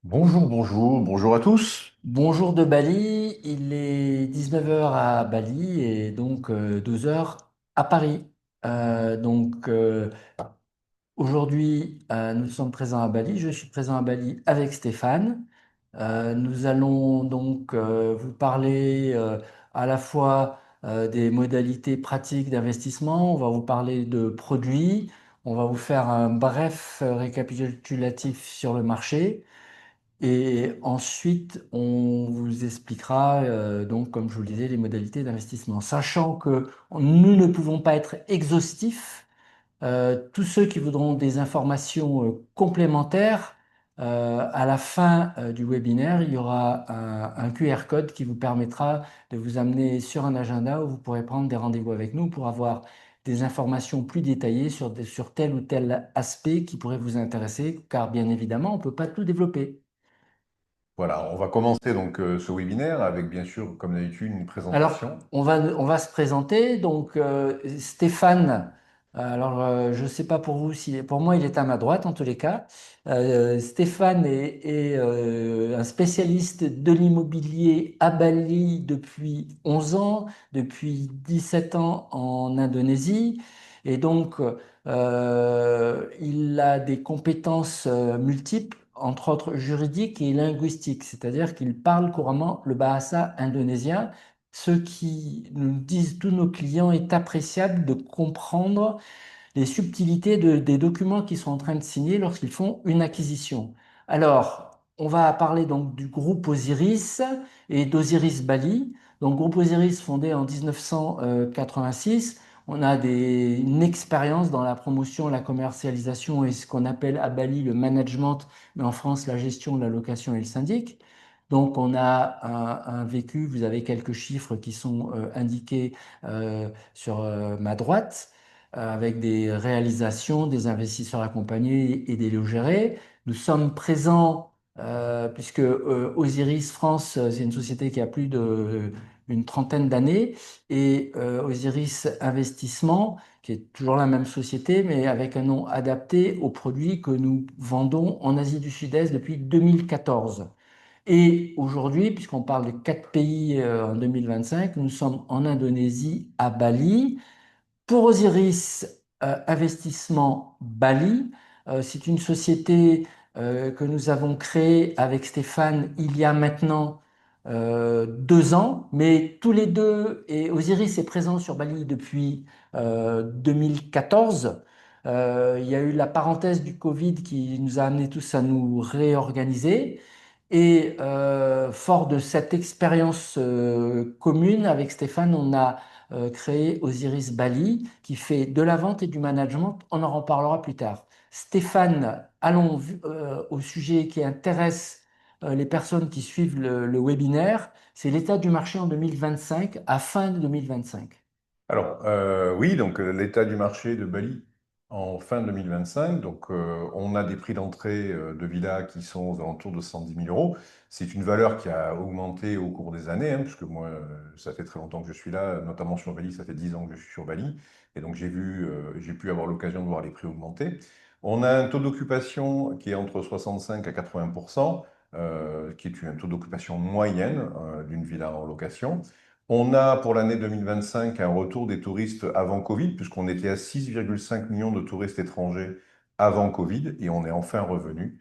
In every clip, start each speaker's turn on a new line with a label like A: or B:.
A: Bonjour, bonjour, bonjour à tous.
B: Bonjour de Bali, il est 19 heures à Bali et donc 12 heures à Paris. Aujourd'hui, nous sommes présents à Bali, je suis présent à Bali avec Stéphane. Nous allons donc vous parler à la fois des modalités pratiques d'investissement, on va vous parler de produits, on va vous faire un bref récapitulatif sur le marché. Et ensuite, on vous expliquera, donc, comme je vous le disais, les modalités d'investissement. Sachant que nous ne pouvons pas être exhaustifs, tous ceux qui voudront des informations complémentaires, à la fin du webinaire, il y aura un QR code qui vous permettra de vous amener sur un agenda où vous pourrez prendre des rendez-vous avec nous pour avoir des informations plus détaillées sur tel ou tel aspect qui pourrait vous intéresser, car bien évidemment, on ne peut pas tout développer.
A: Voilà, on va commencer donc ce webinaire avec bien sûr, comme d'habitude, une
B: Alors,
A: présentation.
B: on va se présenter. Donc, Stéphane, je ne sais pas pour vous, pour moi, il est à ma droite en tous les cas. Stéphane est un spécialiste de l'immobilier à Bali depuis 11 ans, depuis 17 ans en Indonésie. Et donc, il a des compétences multiples, entre autres juridiques et linguistiques, c'est-à-dire qu'il parle couramment le bahasa indonésien. Ce qui nous disent tous nos clients est appréciable de comprendre les subtilités des documents qu'ils sont en train de signer lorsqu'ils font une acquisition. Alors, on va parler donc du groupe Osiris et d'Osiris Bali. Donc, groupe Osiris fondé en 1986. On a une expérience dans la promotion, la commercialisation et ce qu'on appelle à Bali le management, mais en France la gestion, la location et le syndic. Donc, on a un vécu, vous avez quelques chiffres qui sont indiqués sur ma droite, avec des réalisations, des investisseurs accompagnés et des lots gérés. Nous sommes présents, puisque Osiris France, c'est une société qui a plus d'une trentaine d'années, et Osiris Investissement, qui est toujours la même société, mais avec un nom adapté aux produits que nous vendons en Asie du Sud-Est depuis 2014. Et aujourd'hui, puisqu'on parle de quatre pays en 2025, nous sommes en Indonésie, à Bali. Pour Osiris Investissement Bali, c'est une société que nous avons créée avec Stéphane il y a maintenant 2 ans, mais tous les deux, et Osiris est présent sur Bali depuis 2014. Il y a eu la parenthèse du Covid qui nous a amenés tous à nous réorganiser. Et fort de cette expérience commune avec Stéphane, on a créé Osiris Bali, qui fait de la vente et du management. On en reparlera plus tard. Stéphane, allons au sujet qui intéresse les personnes qui suivent le webinaire. C'est l'état du marché en 2025, à fin de 2025.
A: Alors, oui, donc l'état du marché de Bali en fin 2025. Donc, on a des prix d'entrée de villas qui sont aux alentours de 110 000 euros. C'est une valeur qui a augmenté au cours des années, hein, puisque moi, ça fait très longtemps que je suis là, notamment sur Bali, ça fait 10 ans que je suis sur Bali. Et donc, j'ai pu avoir l'occasion de voir les prix augmenter. On a un taux d'occupation qui est entre 65 à 80%, qui est un taux d'occupation moyenne d'une villa en location. On a pour l'année 2025 un retour des touristes avant Covid, puisqu'on était à 6,5 millions de touristes étrangers avant Covid, et on est enfin revenu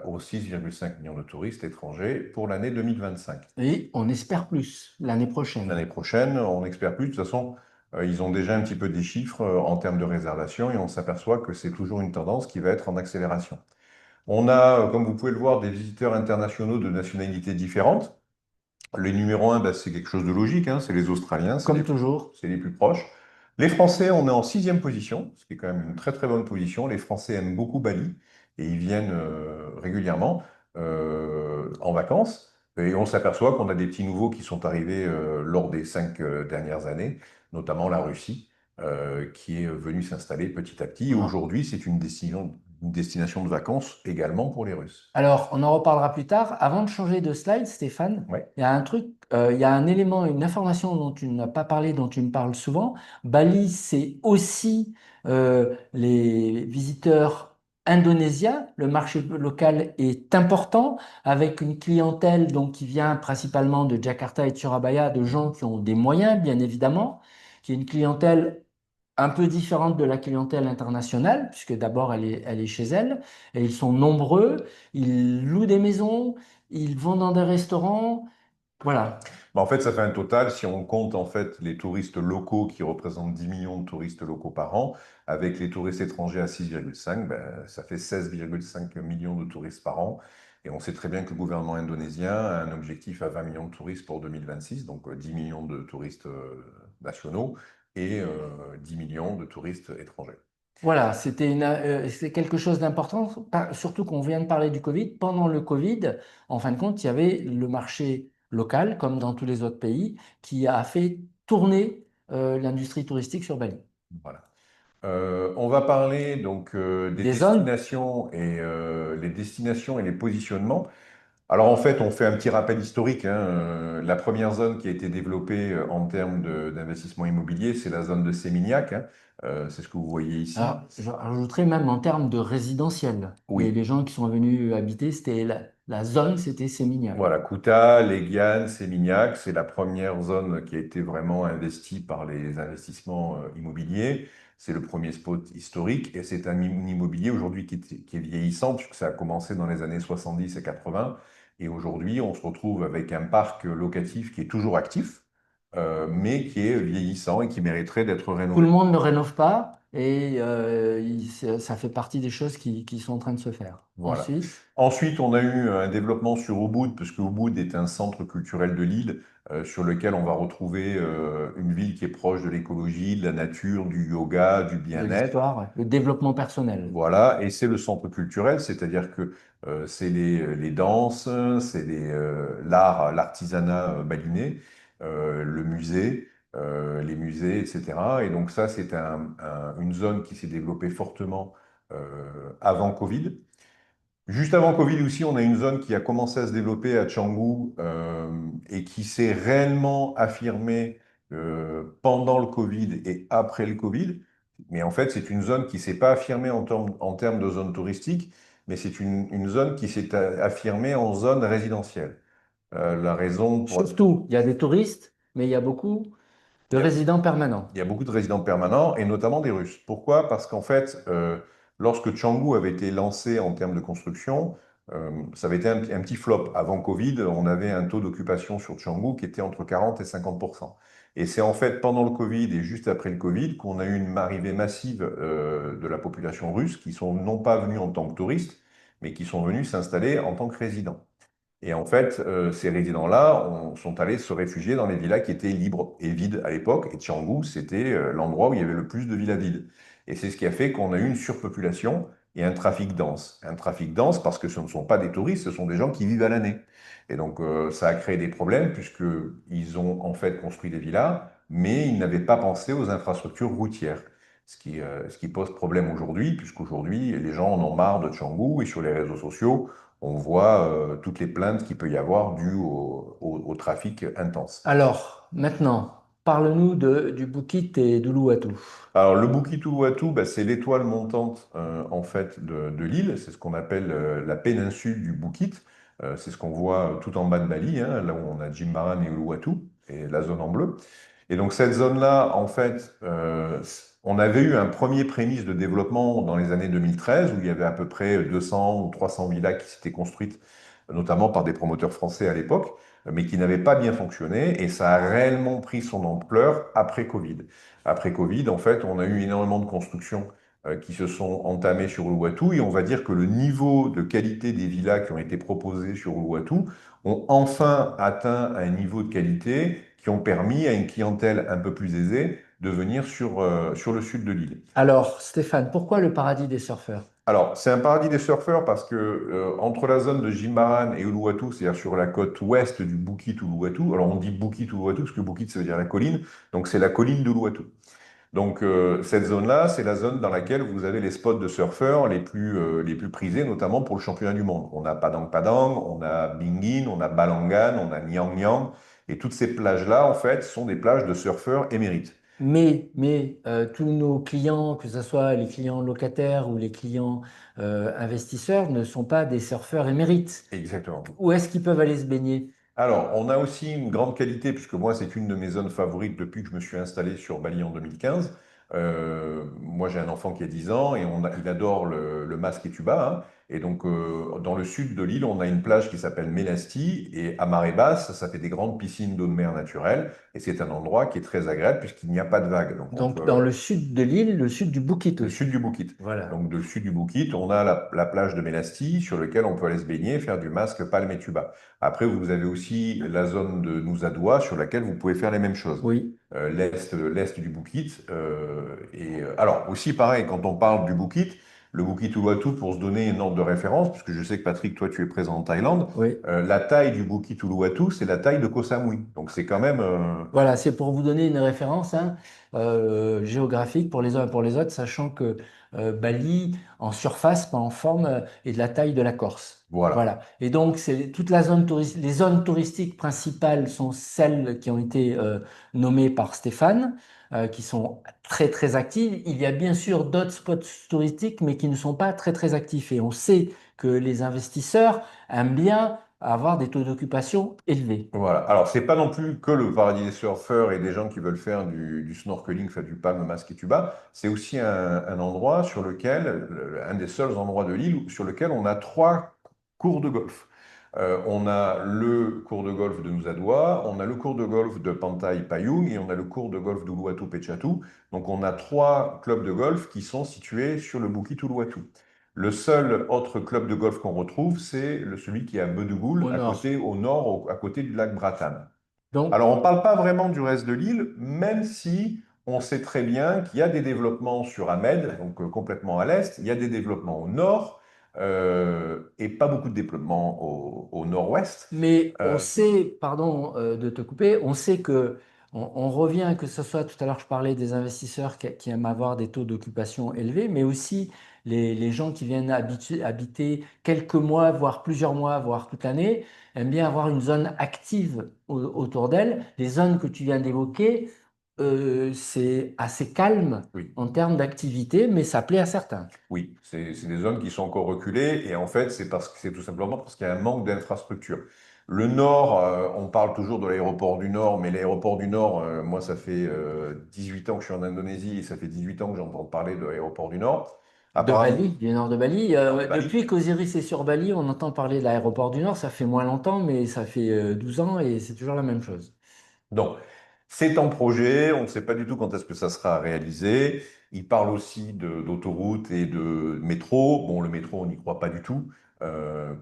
A: aux 6,5 millions de touristes étrangers pour l'année 2025.
B: Et on espère plus l'année
A: L'année
B: prochaine.
A: prochaine, on espère plus. De toute façon, ils ont déjà un petit peu des chiffres en termes de réservation, et on s'aperçoit que c'est toujours une tendance qui va être en accélération. On a, comme vous pouvez le voir, des visiteurs internationaux de nationalités différentes. Les numéros un, bah, c'est quelque chose de logique, hein, c'est les Australiens,
B: Comme toujours.
A: c'est les plus proches. Les Français, on est en sixième position, ce qui est quand même une très très bonne position. Les Français aiment beaucoup Bali et ils viennent régulièrement en vacances. Et on s'aperçoit qu'on a des petits nouveaux qui sont arrivés lors des 5 dernières années, notamment la Russie, qui est venue s'installer petit à petit. Et
B: Ah.
A: aujourd'hui, c'est une destination de vacances également pour les Russes.
B: Alors, on en reparlera plus tard. Avant de changer de slide, Stéphane,
A: Ouais.
B: il y a un truc, il y a un élément, une information dont tu n'as pas parlé, dont tu me parles souvent. Bali, c'est aussi les visiteurs indonésien. Le marché local est important, avec une clientèle donc, qui vient principalement de Jakarta et de Surabaya, de gens qui ont des moyens, bien évidemment, qui est une clientèle un peu différente de la clientèle internationale, puisque d'abord elle est chez elle, et ils sont nombreux, ils louent des maisons, ils vont dans des restaurants, voilà.
A: Bah, en fait, ça fait un total, si on compte en fait les touristes locaux qui représentent 10 millions de touristes locaux par an, avec les touristes étrangers à 6,5, ben, ça fait 16,5 millions de touristes par an. Et on sait très bien que le gouvernement indonésien a un objectif à 20 millions de touristes pour 2026, donc 10 millions de touristes nationaux et 10 millions de touristes étrangers.
B: Voilà, c'est quelque chose d'important, surtout qu'on vient de parler du Covid. Pendant le Covid, en fin de compte, il y avait le marché local, comme dans tous les autres pays, qui a fait tourner l'industrie touristique sur Bali.
A: Voilà. On va parler donc des
B: Des zones.
A: destinations et les destinations et les positionnements. Alors en fait, on fait un petit rappel historique, hein. La première zone qui a été développée en termes d'investissement immobilier, c'est la zone de Sémignac, hein. C'est ce que vous voyez ici.
B: Alors, je rajouterais même en termes de résidentiel.
A: Oui,
B: Les gens qui sont venus habiter, c'était la zone, c'était Sémignac.
A: voilà, Kouta, Léguiane, Sémignac, c'est la première zone qui a été vraiment investie par les investissements immobiliers. C'est le premier spot historique et c'est un immobilier aujourd'hui qui est vieillissant puisque ça a commencé dans les années 70 et 80. Et aujourd'hui, on se retrouve avec un parc locatif qui est toujours actif, mais qui est vieillissant et qui mériterait d'être
B: Tout le
A: rénové.
B: monde ne rénove pas et ça fait partie des choses qui sont en train de se faire.
A: Voilà.
B: Ensuite,
A: Ensuite, on a eu un développement sur Ubud, puisque Ubud est un centre culturel de l'île, sur lequel on va retrouver une ville qui est proche de l'écologie, de la nature, du yoga, du
B: de
A: bien-être.
B: l'histoire, ouais. Le développement personnel.
A: Voilà, et c'est le centre culturel, c'est-à-dire que c'est les danses, c'est l'art, l'artisanat balinais, le musée, les musées, etc. Et donc ça, c'est une zone qui s'est développée fortement avant Covid. Juste avant Covid aussi, on a une zone qui a commencé à se développer à Canggu et qui s'est réellement affirmée pendant le Covid et après le Covid. Mais en fait, c'est une zone qui ne s'est pas affirmée en termes de zone touristique, mais c'est une zone qui s'est affirmée en zone résidentielle. La raison pour...
B: Surtout, il y a des touristes, mais il y a beaucoup de
A: Il y a,
B: résidents permanents.
A: Il y a beaucoup de résidents permanents et notamment des Russes. Pourquoi? Parce qu'en fait, lorsque Canggu avait été lancé en termes de construction, ça avait été un petit flop. Avant Covid, on avait un taux d'occupation sur Canggu qui était entre 40 et 50%. Et c'est en fait pendant le Covid et juste après le Covid qu'on a eu une arrivée massive de la population russe qui sont non pas venus en tant que touristes, mais qui sont venus s'installer en tant que résidents. Et en fait, ces résidents-là sont allés se réfugier dans les villas qui étaient libres et vides à l'époque. Et Canggu, c'était l'endroit où il y avait le plus de villas vides. Et c'est ce qui a fait qu'on a eu une surpopulation et un trafic dense. Un trafic dense parce que ce ne sont pas des touristes, ce sont des gens qui vivent à l'année. Et donc, ça a créé des problèmes puisqu'ils ont en fait construit des villas, mais ils n'avaient pas pensé aux infrastructures routières. Ce qui pose problème aujourd'hui, puisqu'aujourd'hui, les gens en ont marre de Canggu et sur les réseaux sociaux, on voit toutes les plaintes qu'il peut y avoir dues au trafic intense.
B: Alors, maintenant, parle-nous du Bukit et d'Uluwatu.
A: Alors, le Bukit Uluwatu, bah, c'est l'étoile montante en fait de l'île. C'est ce qu'on appelle la péninsule du Bukit. C'est ce qu'on voit tout en bas de Bali, hein, là où on a Jimbaran et Uluwatu, et la zone en bleu. Et donc, cette zone-là, en fait, on avait eu un premier prémisse de développement dans les années 2013, où il y avait à peu près 200 ou 300 villas qui s'étaient construites, notamment par des promoteurs français à l'époque, mais qui n'avaient pas bien fonctionné. Et ça a réellement pris son ampleur après Covid. Après Covid, en fait, on a eu énormément de constructions qui se sont entamées sur Uluwatu et on va dire que le niveau de qualité des villas qui ont été proposées sur Uluwatu ont enfin atteint un niveau de qualité qui ont permis à une clientèle un peu plus aisée de venir sur le sud de l'île.
B: Alors, Stéphane, pourquoi le paradis des surfeurs?
A: Alors, c'est un paradis des surfeurs parce que entre la zone de Jimbaran et Uluwatu, c'est-à-dire sur la côte ouest du Bukit Uluwatu, alors on dit Bukit Uluwatu parce que Bukit ça veut dire la colline, donc c'est la colline d'Uluwatu. Donc, cette zone-là, c'est la zone dans laquelle vous avez les spots de surfeurs les plus prisés, notamment pour le championnat du monde. On a Padang Padang, on a Bingin, on a Balangan, on a Niang Niang. Et toutes ces plages-là, en fait, sont des plages de surfeurs émérites.
B: Mais tous nos clients, que ce soit les clients locataires ou les clients investisseurs, ne sont pas des surfeurs émérites.
A: Exactement.
B: Où est-ce qu'ils peuvent aller se baigner?
A: Alors, on a aussi une grande qualité, puisque moi, c'est une de mes zones favorites depuis que je me suis installé sur Bali en 2015. Moi, j'ai un enfant qui a 10 ans et il adore le masque et tuba, hein. Et donc, dans le sud de l'île, on a une plage qui s'appelle Mélasti. Et à marée basse, ça fait des grandes piscines d'eau de mer naturelle. Et c'est un endroit qui est très agréable puisqu'il n'y a pas de vagues. Donc, on
B: Donc, dans
A: peut,
B: le sud de l'île, le sud du Boukit
A: le sud
B: aussi.
A: du Boukit.
B: Voilà.
A: Donc, le sud du Boukit, on a la plage de Mélasti sur lequel on peut aller se baigner, faire du masque, palme et tuba. Après, vous avez aussi la zone de Nusa sur laquelle vous pouvez faire les mêmes choses.
B: Oui,
A: L'est du Boukit. Alors, aussi pareil, quand on parle du Boukit, le Bukit Uluwatu, pour se donner une ordre de référence, puisque je sais que Patrick, toi, tu es présent en Thaïlande,
B: oui.
A: la taille du Bukit Uluwatu, c'est la taille de Koh Samui. Donc, c'est quand même.
B: Voilà, c'est pour vous donner une référence hein, géographique pour les uns et pour les autres, sachant que Bali, en surface, pas en forme, est de la taille de la Corse.
A: Voilà.
B: Voilà. Et donc, c'est toute la zone touristique. Les zones touristiques principales sont celles qui ont été nommées par Stéphane, qui sont très, très actives. Il y a bien sûr d'autres spots touristiques, mais qui ne sont pas très, très actifs. Et on sait que les investisseurs aiment bien avoir des taux d'occupation élevés.
A: Voilà. Alors, c'est pas non plus que le paradis des surfeurs et des gens qui veulent faire du snorkeling, faire du palme, masque et tuba. C'est aussi un endroit sur lequel, un des seuls endroits de l'île sur lequel on a trois cours de golf. On a le cours de golf de Nusa Dua, on a le cours de golf de Pantai Payung et on a le cours de golf d'Uluwatu Pechatu. Donc, on a trois clubs de golf qui sont situés sur le Bukit Uluwatu. Le seul autre club de golf qu'on retrouve, c'est celui qui est à Bedugul,
B: Au nord.
A: au nord, à côté du lac Bratan.
B: Donc,
A: Alors, on ne parle pas vraiment du reste de l'île, même si on sait très bien qu'il y a des développements sur Ahmed, donc complètement à l'est, il y a des développements au nord, et pas beaucoup de développements au nord-ouest.
B: mais on
A: Euh,
B: sait, pardon de te couper, on sait que on revient, que ce soit tout à l'heure, je parlais des investisseurs qui aiment avoir des taux d'occupation élevés, mais aussi les gens qui viennent habiter quelques mois, voire plusieurs mois, voire toute l'année, aiment bien avoir une zone active autour d'elle. Les zones que tu viens d'évoquer, c'est assez calme
A: oui.
B: en termes d'activité, mais ça plaît à certains.
A: Oui, c'est des zones qui sont encore reculées et en fait, c'est tout simplement parce qu'il y a un manque d'infrastructure. Le Nord, on parle toujours de l'aéroport du Nord, mais l'aéroport du Nord, moi, ça fait 18 ans que je suis en Indonésie et ça fait 18 ans que j'entends parler de l'aéroport du Nord.
B: De
A: Apparemment,
B: Bali, du nord de Bali.
A: nord de Bali.
B: Depuis qu'Osiris est sur Bali, on entend parler de l'aéroport du Nord. Ça fait moins longtemps, mais ça fait 12 ans et c'est toujours la même chose.
A: Donc, c'est en projet, on ne sait pas du tout quand est-ce que ça sera réalisé. Il parle aussi d'autoroute et de métro. Bon, le métro, on n'y croit pas du tout,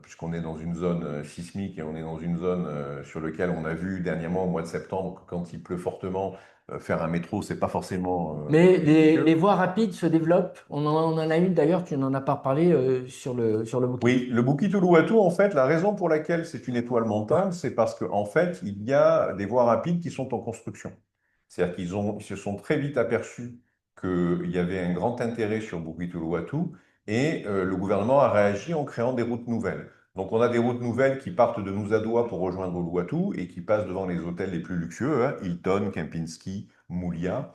A: puisqu'on est dans une zone sismique et on est dans une zone sur laquelle on a vu dernièrement au mois de septembre que quand il pleut fortement, faire un métro, c'est pas forcément
B: Mais les
A: judicieux.
B: voies rapides se développent. On en a une d'ailleurs, tu n'en as pas parlé sur le Bukit.
A: Oui, le Bukit Uluwatu, en fait, la raison pour laquelle c'est une étoile montante, c'est parce qu'en fait, il y a des voies rapides qui sont en construction. C'est-à-dire ils se sont très vite aperçus qu'il y avait un grand intérêt sur Bukit Uluwatu et le gouvernement a réagi en créant des routes nouvelles. Donc, on a des routes nouvelles qui partent de Nusa Dua pour rejoindre Uluwatu et qui passent devant les hôtels les plus luxueux, hein, Hilton, Kempinski, Moulia.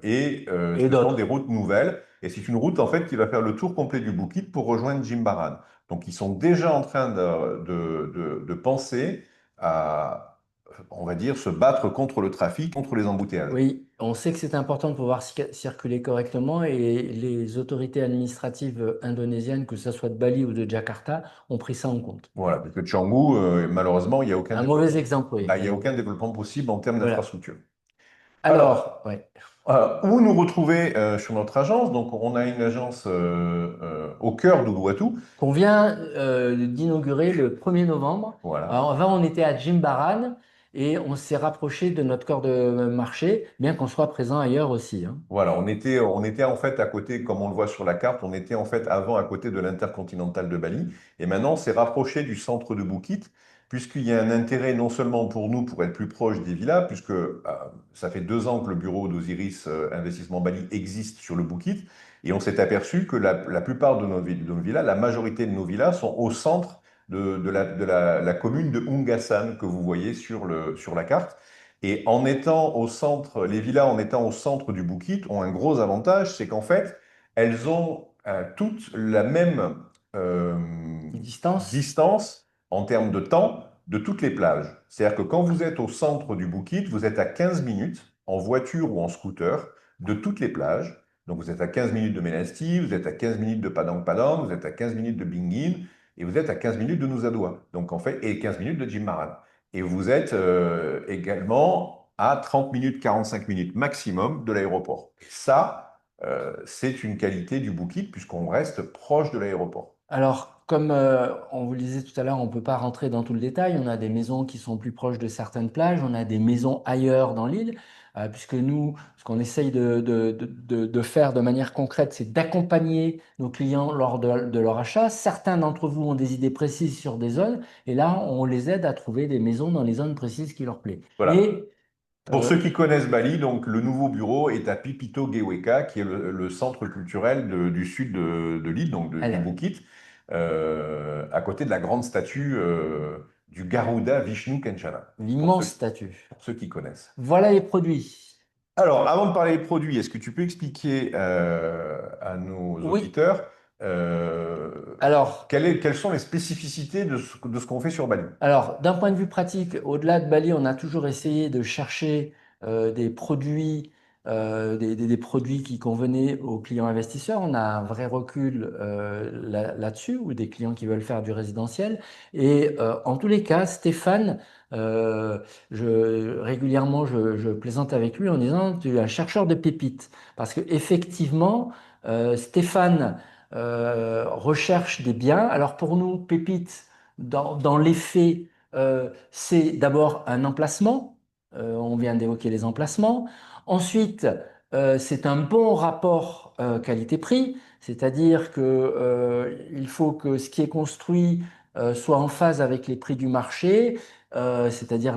B: Et
A: Ce sont des
B: d'autres.
A: routes nouvelles. Et c'est une route en fait qui va faire le tour complet du Bukit pour rejoindre Jimbaran. Donc ils sont déjà en train de penser à, on va dire, se battre contre le trafic, contre les embouteillages.
B: Oui, on sait que c'est important de pouvoir circuler correctement et les autorités administratives indonésiennes, que ce soit de Bali ou de Jakarta, ont pris ça en compte.
A: Voilà, parce que Canggu, malheureusement,
B: Un mauvais exemple, oui.
A: il y a aucun développement possible en termes
B: Voilà.
A: d'infrastructure.
B: Alors,
A: Alors,
B: ouais.
A: où nous retrouver sur notre agence? Donc, on a une agence au cœur d'Uluwatu.
B: Qu'on vient d'inaugurer le 1er novembre.
A: Voilà.
B: Alors, avant, on était à Jimbaran et on s'est rapproché de notre corps de marché, bien qu'on soit présent ailleurs aussi, hein.
A: Voilà, on était en fait à côté, comme on le voit sur la carte, on était en fait avant à côté de l'Intercontinental de Bali. Et maintenant, on s'est rapproché du centre de Bukit, puisqu'il y a un intérêt non seulement pour nous, pour être plus proche des villas, puisque ça fait 2 ans que le bureau d'Osiris Investissement Bali existe sur le Bukit, et on s'est aperçu que la plupart de nos villas, la majorité de nos villas sont au centre de la commune de Ungasan que vous voyez sur la carte. Et en étant au centre, les villas en étant au centre du Bukit ont un gros avantage, c'est qu'en fait, elles ont toutes la même euh,
B: Distance?
A: distance en termes de temps de toutes les plages. C'est-à-dire que quand vous êtes au centre du Bukit, vous êtes à 15 minutes en voiture ou en scooter de toutes les plages. Donc vous êtes à 15 minutes de Menasti, vous êtes à 15 minutes de Padang Padang, vous êtes à 15 minutes de Bingin et vous êtes à 15 minutes de Nusa Dua. Donc en fait, et 15 minutes de Jimbaran. Et vous êtes également à 30 minutes, 45 minutes maximum de l'aéroport. Et ça, c'est une qualité du Bukit puisqu'on reste proche de l'aéroport.
B: Alors, comme on vous le disait tout à l'heure, on ne peut pas rentrer dans tout le détail. On a des maisons qui sont plus proches de certaines plages, on a des maisons ailleurs dans l'île, puisque nous, ce qu'on essaye de faire de manière concrète, c'est d'accompagner nos clients lors de leur achat. Certains d'entre vous ont des idées précises sur des zones, et là, on les aide à trouver des maisons dans les zones précises qui leur plaisent.
A: Voilà.
B: Et
A: Pour
B: euh,
A: ceux qui connaissent Bali, donc le nouveau bureau est à Pipito Gweka, qui est le centre culturel du sud de l'île, donc du
B: allez,
A: Bukit, à côté de la grande statue du Garuda Vishnu Kanchana,
B: l'immense statut.
A: pour ceux qui connaissent.
B: Voilà les produits.
A: Alors, avant de parler des produits, est-ce que tu peux expliquer à nos
B: Oui,
A: auditeurs
B: alors.
A: quelles sont les spécificités de ce qu'on fait sur Bali?
B: Alors, d'un point de vue pratique, au-delà de Bali, on a toujours essayé de chercher des produits, des produits qui convenaient aux clients investisseurs. On a un vrai recul là-dessus, ou des clients qui veulent faire du résidentiel. Et en tous les cas, Stéphane, euh, régulièrement, je plaisante avec lui en disant, tu es un chercheur de pépites. Parce qu'effectivement, Stéphane recherche des biens. Alors pour nous, pépites, dans les faits, c'est d'abord un emplacement. On vient d'évoquer les emplacements. Ensuite, c'est un bon rapport qualité-prix, c'est-à-dire que, il faut que ce qui est construit soit en phase avec les prix du marché, c'est-à-dire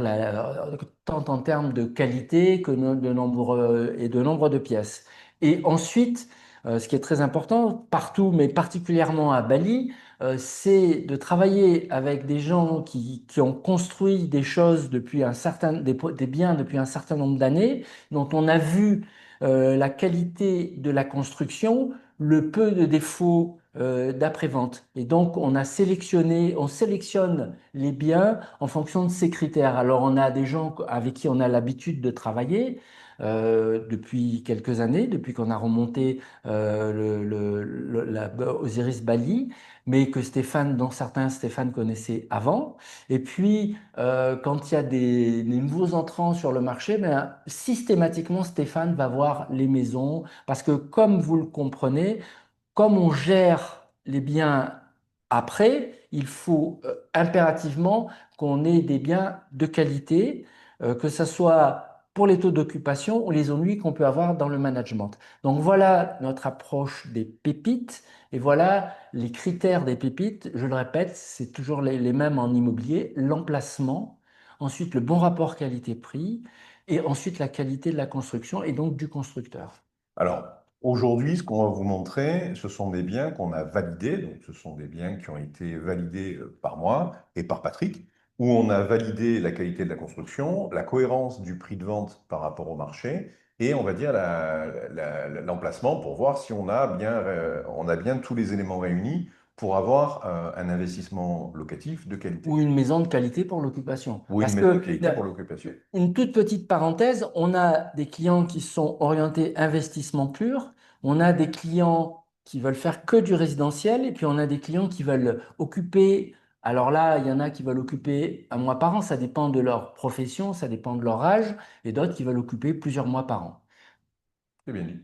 B: tant en termes de qualité que de nombre, et de nombre de pièces. Et ensuite, ce qui est très important partout, mais particulièrement à Bali, c'est de travailler avec des gens qui ont construit des choses depuis des biens depuis un certain nombre d'années, dont on a vu la qualité de la construction, le peu de défauts d'après-vente. Et donc, on sélectionne les biens en fonction de ces critères. Alors, on a des gens avec qui on a l'habitude de travailler. Depuis quelques années, depuis qu'on a remonté Osiris Bali, mais que Stéphane, dont certains Stéphane connaissait avant. Et puis, quand il y a des nouveaux entrants sur le marché, ben, systématiquement, Stéphane va voir les maisons, parce que comme vous le comprenez, comme on gère les biens après, il faut impérativement qu'on ait des biens de qualité, que ce soit pour les taux d'occupation ou les ennuis qu'on peut avoir dans le management. Donc voilà notre approche des pépites et voilà les critères des pépites. Je le répète, c'est toujours les mêmes en immobilier, l'emplacement, ensuite le bon rapport qualité-prix et ensuite la qualité de la construction et donc du constructeur.
A: Alors, aujourd'hui, ce qu'on va vous montrer, ce sont des biens qu'on a validés. Donc, ce sont des biens qui ont été validés par moi et par Patrick, où on a validé la qualité de la construction, la cohérence du prix de vente par rapport au marché et on va dire l'emplacement pour voir si on a bien tous les éléments réunis pour avoir un investissement locatif de qualité
B: Ou une maison de qualité pour l'occupation.
A: ou une
B: Parce
A: maison de
B: que,
A: qualité pour l'occupation.
B: une toute petite parenthèse, on a des clients qui sont orientés investissement pur, on a des clients qui veulent faire que du résidentiel, et puis on a des clients qui veulent occuper. Alors là, il y en a qui veulent occuper un mois par an, ça dépend de leur profession, ça dépend de leur âge, et d'autres qui veulent occuper plusieurs mois par an.
A: C'est bien dit.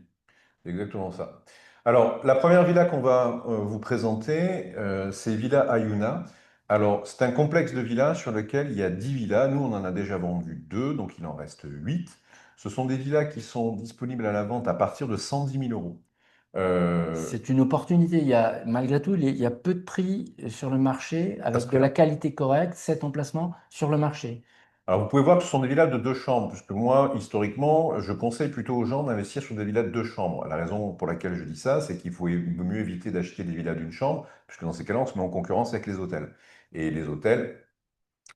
A: C'est exactement ça. Alors, la première villa qu'on va vous présenter, c'est Villa Ayuna. Alors, c'est un complexe de villas sur lequel il y a 10 villas. Nous, on en a déjà vendu 2, donc il en reste 8. Ce sont des villas qui sont disponibles à la vente à partir de 110 000 euros. Euh,
B: C'est une opportunité. Malgré tout, il y a peu de prix sur le marché
A: à ce
B: avec de la
A: prix-là.
B: qualité correcte, cet emplacement sur le marché.
A: Alors, vous pouvez voir que ce sont des villas de 2 chambres, puisque moi, historiquement, je conseille plutôt aux gens d'investir sur des villas de 2 chambres. La raison pour laquelle je dis ça, c'est qu'il faut mieux éviter d'acheter des villas d'une chambre, puisque dans ces cas-là, on se met en concurrence avec les hôtels. Et les hôtels,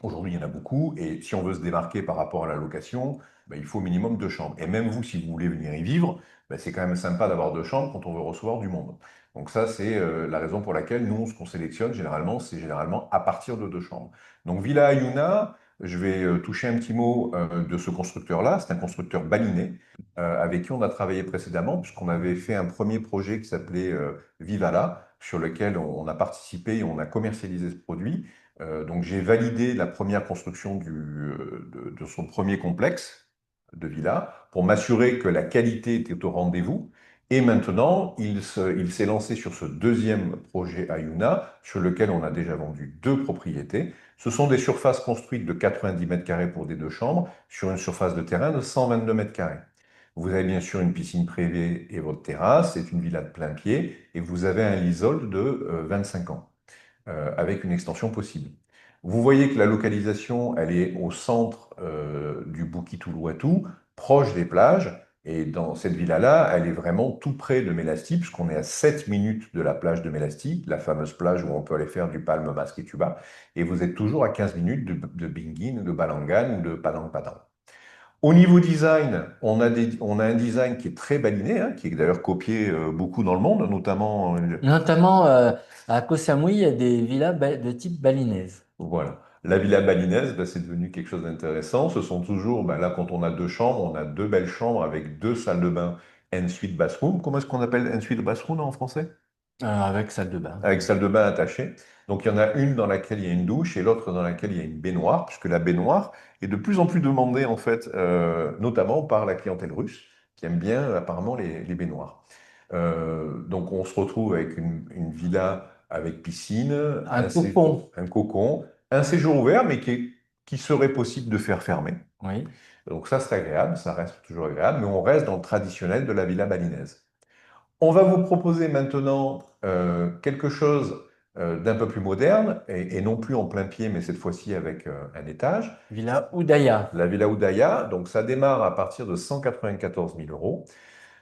A: Aujourd'hui, il y en a beaucoup, et si on veut se démarquer par rapport à la location, ben, il faut au minimum 2 chambres. Et même vous, si vous voulez venir y vivre, ben, c'est quand même sympa d'avoir 2 chambres quand on veut recevoir du monde. Donc ça, c'est la raison pour laquelle nous, ce qu'on sélectionne généralement, c'est généralement à partir de 2 chambres. Donc Villa Ayuna, je vais toucher un petit mot de ce constructeur-là. C'est un constructeur balinais avec qui on a travaillé précédemment, puisqu'on avait fait un premier projet qui s'appelait Vivala, sur lequel on a participé et on a commercialisé ce produit. Donc j'ai validé la première construction de son premier complexe de villa pour m'assurer que la qualité était au rendez-vous. Et maintenant, il s'est lancé sur ce deuxième projet Ayuna, sur lequel on a déjà vendu 2 propriétés. Ce sont des surfaces construites de 90 mètres carrés pour des 2 chambres, sur une surface de terrain de 122 mètres carrés. Vous avez bien sûr une piscine privée et votre terrasse, c'est une villa de plein pied, et vous avez un leasehold de 25 ans avec une extension possible. Vous voyez que la localisation, elle est au centre du Bukit-Uluwatu, proche des plages. Et dans cette villa-là, elle est vraiment tout près de Melasti, puisqu'on est à 7 minutes de la plage de Melasti, la fameuse plage où on peut aller faire du palme, masque et tuba. Et vous êtes toujours à 15 minutes de Bingin, de Balangan ou de Padang Padang. Au niveau design, on a un design qui est très baliné, hein, qui est d'ailleurs copié beaucoup dans le monde, notamment
B: Notamment à Koh Samui, il y a des villas de type balinaise.
A: voilà. La villa balinaise, ben, c'est devenu quelque chose d'intéressant. Ce sont toujours, ben, là, quand on a 2 chambres, on a 2 belles chambres avec 2 salles de bain ensuite bathroom. Comment est-ce qu'on appelle ensuite bathroom en français?
B: Avec salle de bain.
A: Avec salle de bain attachée. Donc il y en a une dans laquelle il y a une douche et l'autre dans laquelle il y a une baignoire, puisque la baignoire est de plus en plus demandée, en fait, notamment par la clientèle russe, qui aime bien apparemment les baignoires. Donc on se retrouve avec une villa avec piscine,
B: Un cocon,
A: un cocon, un séjour ouvert, mais qui serait possible de faire fermer.
B: oui.
A: Donc ça serait agréable, ça reste toujours agréable, mais on reste dans le traditionnel de la villa balinaise. On va vous proposer maintenant quelque chose d'un peu plus moderne, et non plus en plein pied, mais cette fois-ci avec un étage.
B: Villa Udaya.
A: La Villa Udaya, donc ça démarre à partir de 194 000 euros.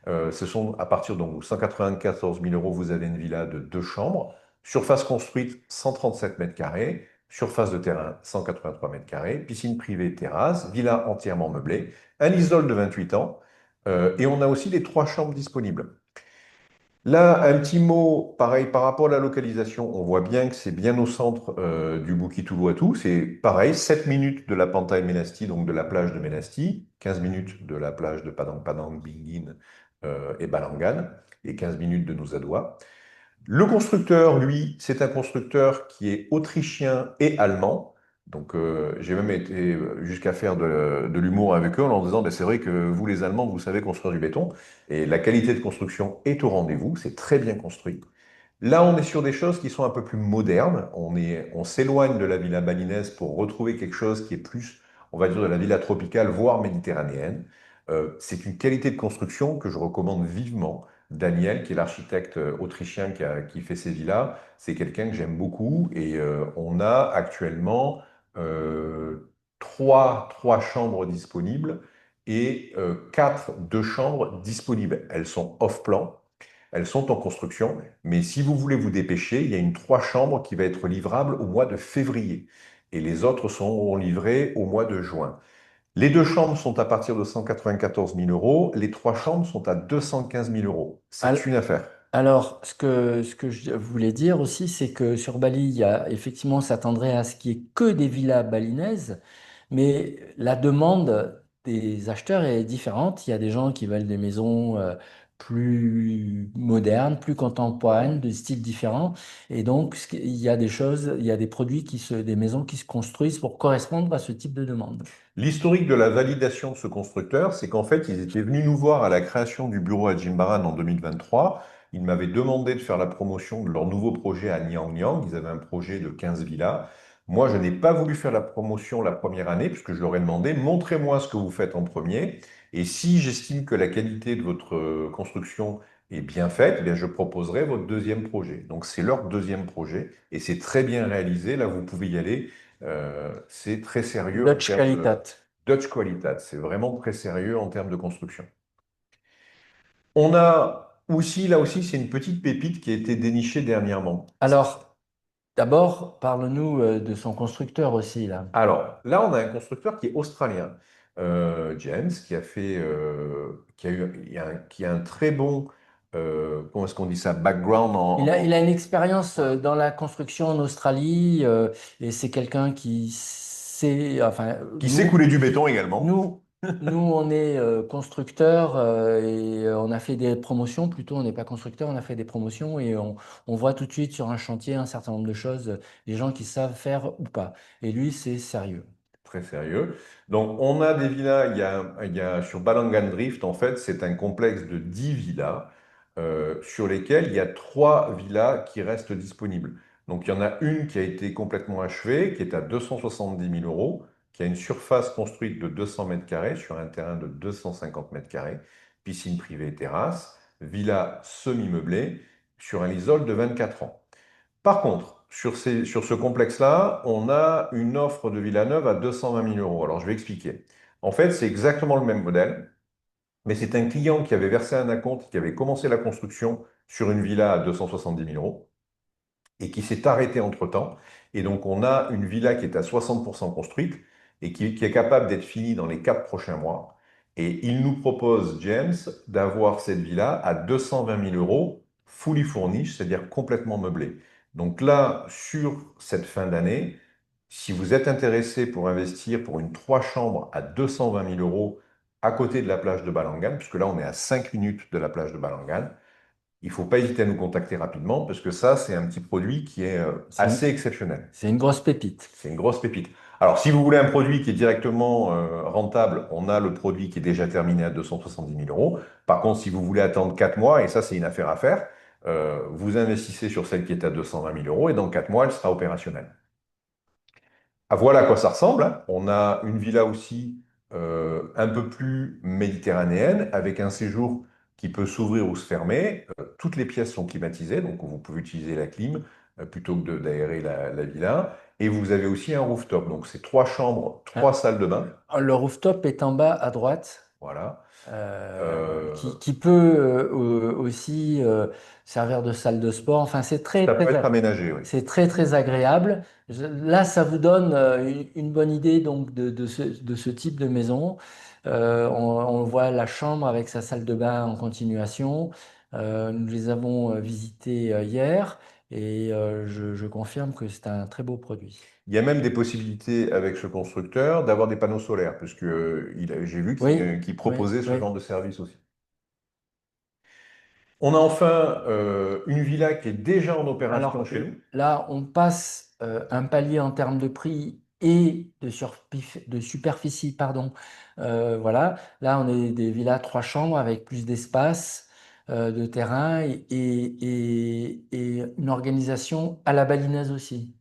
A: Ce sont à partir de 194 000 euros, vous avez une villa de 2 chambres, surface construite 137 mètres carrés, surface de terrain 183 mètres carrés, piscine privée, terrasse, villa entièrement meublée, un isole de 28 ans, et on a aussi les 3 chambres disponibles. Là, un petit mot, pareil, par rapport à la localisation, on voit bien que c'est bien au centre du Bukit-Uluwatu. C'est pareil, 7 minutes de la Pantai Menasti, donc de la plage de Menasti, 15 minutes de la plage de Padang Padang, Bingin et Balangan, et 15 minutes de Nusa Dua. Le constructeur, lui, c'est un constructeur qui est autrichien et allemand. Donc, j'ai même été jusqu'à faire de l'humour avec eux en leur disant, ben, c'est vrai que vous, les Allemands, vous savez construire du béton. Et la qualité de construction est au rendez-vous. C'est très bien construit. Là, on est sur des choses qui sont un peu plus modernes. On s'éloigne de la villa balinaise pour retrouver quelque chose qui est plus, on va dire, de la villa tropicale, voire méditerranéenne. C'est une qualité de construction que je recommande vivement. Daniel, qui est l'architecte autrichien qui fait ces villas, c'est quelqu'un que j'aime beaucoup. Et on a actuellement trois chambres disponibles et 2 chambres disponibles. Elles sont off-plan. Elles sont en construction, mais si vous voulez vous dépêcher, il y a une 3 chambres qui va être livrable au mois de février et les autres seront livrées au mois de juin. Les 2 chambres sont à partir de 194 000 euros, les 3 chambres sont à 215 000 euros. C'est
B: Al-
A: une affaire.
B: Alors, ce que je voulais dire aussi, c'est que sur Bali, il y a effectivement, on s'attendrait à ce qu'il n'y ait que des villas balinaises, mais la demande des acheteurs est différente. Il y a des gens qui veulent des maisons plus modernes, plus contemporaines, de styles différents. Et donc, il y a des choses, il y a des produits des maisons qui se construisent pour correspondre à ce type de demande.
A: L'historique de la validation de ce constructeur, c'est qu'en fait, ils étaient venus nous voir à la création du bureau à Jimbaran en 2023. Ils m'avaient demandé de faire la promotion de leur nouveau projet à Nyang. Ils avaient un projet de 15 villas. Moi, je n'ai pas voulu faire la promotion la première année, puisque je leur ai demandé, montrez-moi ce que vous faites en premier. Et si j'estime que la qualité de votre construction est bien faite, eh bien, je proposerai votre deuxième projet. Donc, c'est leur deuxième projet et c'est très bien réalisé. Là, vous pouvez y aller. C'est très sérieux en
B: Dutch
A: termes de
B: Qualitat.
A: Dutch Qualitat. C'est vraiment très sérieux en termes de construction. On a aussi, là aussi, c'est une petite pépite qui a été dénichée dernièrement.
B: Alors, D'abord, parle-nous de son constructeur aussi, là.
A: Alors, là, on a un constructeur qui est australien, James, qui a fait, qui a eu, qui a un très bon, comment est-ce qu'on dit ça, background
B: Il a une expérience dans la construction en Australie et c'est quelqu'un qui sait, enfin,
A: qui sait couler du béton également.
B: nous, nous, on est constructeurs et on a fait des promotions, plutôt on n'est pas constructeur, on a fait des promotions et on voit tout de suite sur un chantier un certain nombre de choses, les gens qui savent faire ou pas. Et lui, c'est sérieux.
A: Très sérieux. Donc, on a des villas, il y a sur Balangan Drift, en fait, c'est un complexe de 10 villas sur lesquelles il y a 3 villas qui restent disponibles. Donc, il y en a une qui a été complètement achevée, qui est à 270 000 euros, qui a une surface construite de 200 mètres carrés sur un terrain de 250 mètres carrés, piscine privée et terrasse, villa semi-meublée sur un leasehold de 24 ans. Par contre, sur ce complexe-là, on a une offre de villa neuve à 220 000 euros. Alors, je vais expliquer. En fait, c'est exactement le même modèle, mais c'est un client qui avait versé un acompte, qui avait commencé la construction sur une villa à 270 000 euros et qui s'est arrêté entre-temps. Et donc, on a une villa qui est à 60% construite et qui est capable d'être finie dans les 4 prochains mois. Et il nous propose, James, d'avoir cette villa à 220 000 euros, fully furnished, c'est-à-dire complètement meublée. Donc là, sur cette fin d'année, si vous êtes intéressé pour investir pour une 3 chambres à 220 000 euros à côté de la plage de Balangan, puisque là, on est à 5 minutes de la plage de Balangan, il ne faut pas hésiter à nous contacter rapidement parce que ça, c'est un petit produit qui est
B: C'est
A: assez
B: une,
A: exceptionnel.
B: c'est une grosse pépite.
A: C'est une grosse pépite. Alors, si vous voulez un produit qui est directement rentable, on a le produit qui est déjà terminé à 270 000 euros. Par contre, si vous voulez attendre 4 mois, et ça, c'est une affaire à faire, vous investissez sur celle qui est à 220 000 euros et dans 4 mois, elle sera opérationnelle. Ah, voilà à quoi ça ressemble, hein. On a une villa aussi un peu plus méditerranéenne avec un séjour qui peut s'ouvrir ou se fermer. Toutes les pièces sont climatisées, donc vous pouvez utiliser la clim plutôt que d'aérer la villa. Et vous avez aussi un rooftop. Donc c'est 3 chambres,
B: Hein.
A: 3 salles de bain.
B: Le rooftop est en bas à droite.
A: Voilà. Euh,
B: Qui peut aussi servir de salle de sport. Enfin,
A: Ça peut être aménagé, oui.
B: c'est très, très agréable. Là, ça vous donne une bonne idée donc de ce type de maison. On voit la chambre avec sa salle de bain en continuation. Nous les avons visités hier et je confirme que c'est un très beau produit.
A: Il y a même des possibilités avec ce constructeur d'avoir des panneaux solaires, puisque j'ai vu
B: Oui,
A: qu'il
B: oui,
A: proposait ce
B: oui.
A: genre de service aussi. On a enfin une villa qui est déjà en opération
B: Alors
A: chez nous.
B: là, on passe un palier en termes de prix et de superficie, pardon. Voilà, là, on est des villas 3 chambres avec plus d'espace, de terrain et une organisation à la balinaise aussi.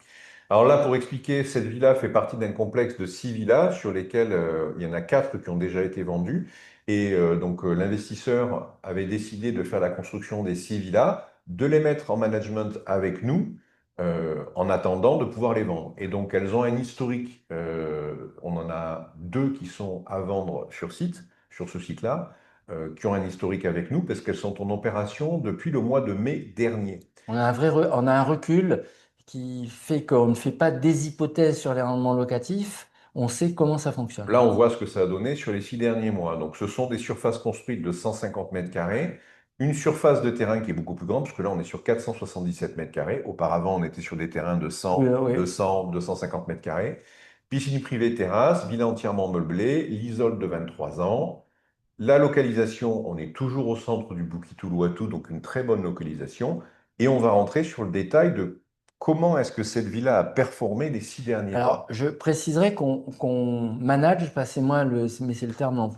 A: Alors là, pour expliquer, cette villa fait partie d'un complexe de 6 villas sur lesquelles il y en a 4 qui ont déjà été vendues. Et donc l'investisseur avait décidé de faire la construction des 6 villas, de les mettre en management avec nous en attendant de pouvoir les vendre. Et donc elles ont un historique. On en a 2 qui sont à vendre sur site, sur ce site-là, qui ont un historique avec nous parce qu'elles sont en opération depuis le mois de mai dernier.
B: On a un recul qui fait qu'on ne fait pas des hypothèses sur les rendements locatifs. On sait comment ça fonctionne.
A: Là, on voit ce que ça a donné sur les 6 derniers mois. Donc, ce sont des surfaces construites de 150 mètres carrés, une surface de terrain qui est beaucoup plus grande, parce que là, on est sur 477 mètres carrés. Auparavant, on était sur des terrains de
B: Oui,
A: 100,
B: oui.
A: 200, 250 mètres carrés. Piscine privée terrasse, villa entièrement meublée, l'isole de 23 ans. La localisation, on est toujours au centre du Bukit-Uluwatu, donc une très bonne localisation. Et on va rentrer sur le détail de comment est-ce que cette villa a performé les 6 derniers
B: Alors,
A: mois.
B: je préciserai qu'on manage, passez-moi mais c'est le terme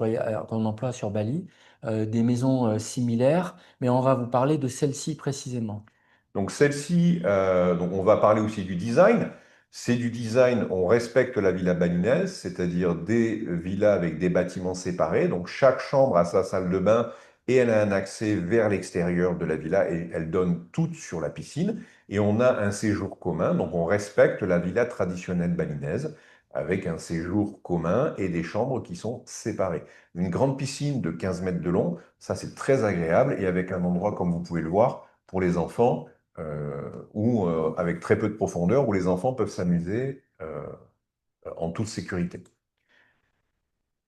B: qu'on emploie sur Bali, des maisons similaires, mais on va vous parler de celle-ci précisément.
A: Donc celle-ci, donc on va parler aussi du design. C'est du design, on respecte la villa balinaise, c'est-à-dire des villas avec des bâtiments séparés. Donc chaque chambre a sa salle de bain et elle a un accès vers l'extérieur de la villa et elle donne toutes sur la piscine. Et on a un séjour commun, donc on respecte la villa traditionnelle balinaise avec un séjour commun et des chambres qui sont séparées. Une grande piscine de 15 mètres de long, ça c'est très agréable et avec un endroit comme vous pouvez le voir pour les enfants ou avec très peu de profondeur, où les enfants peuvent s'amuser en toute sécurité.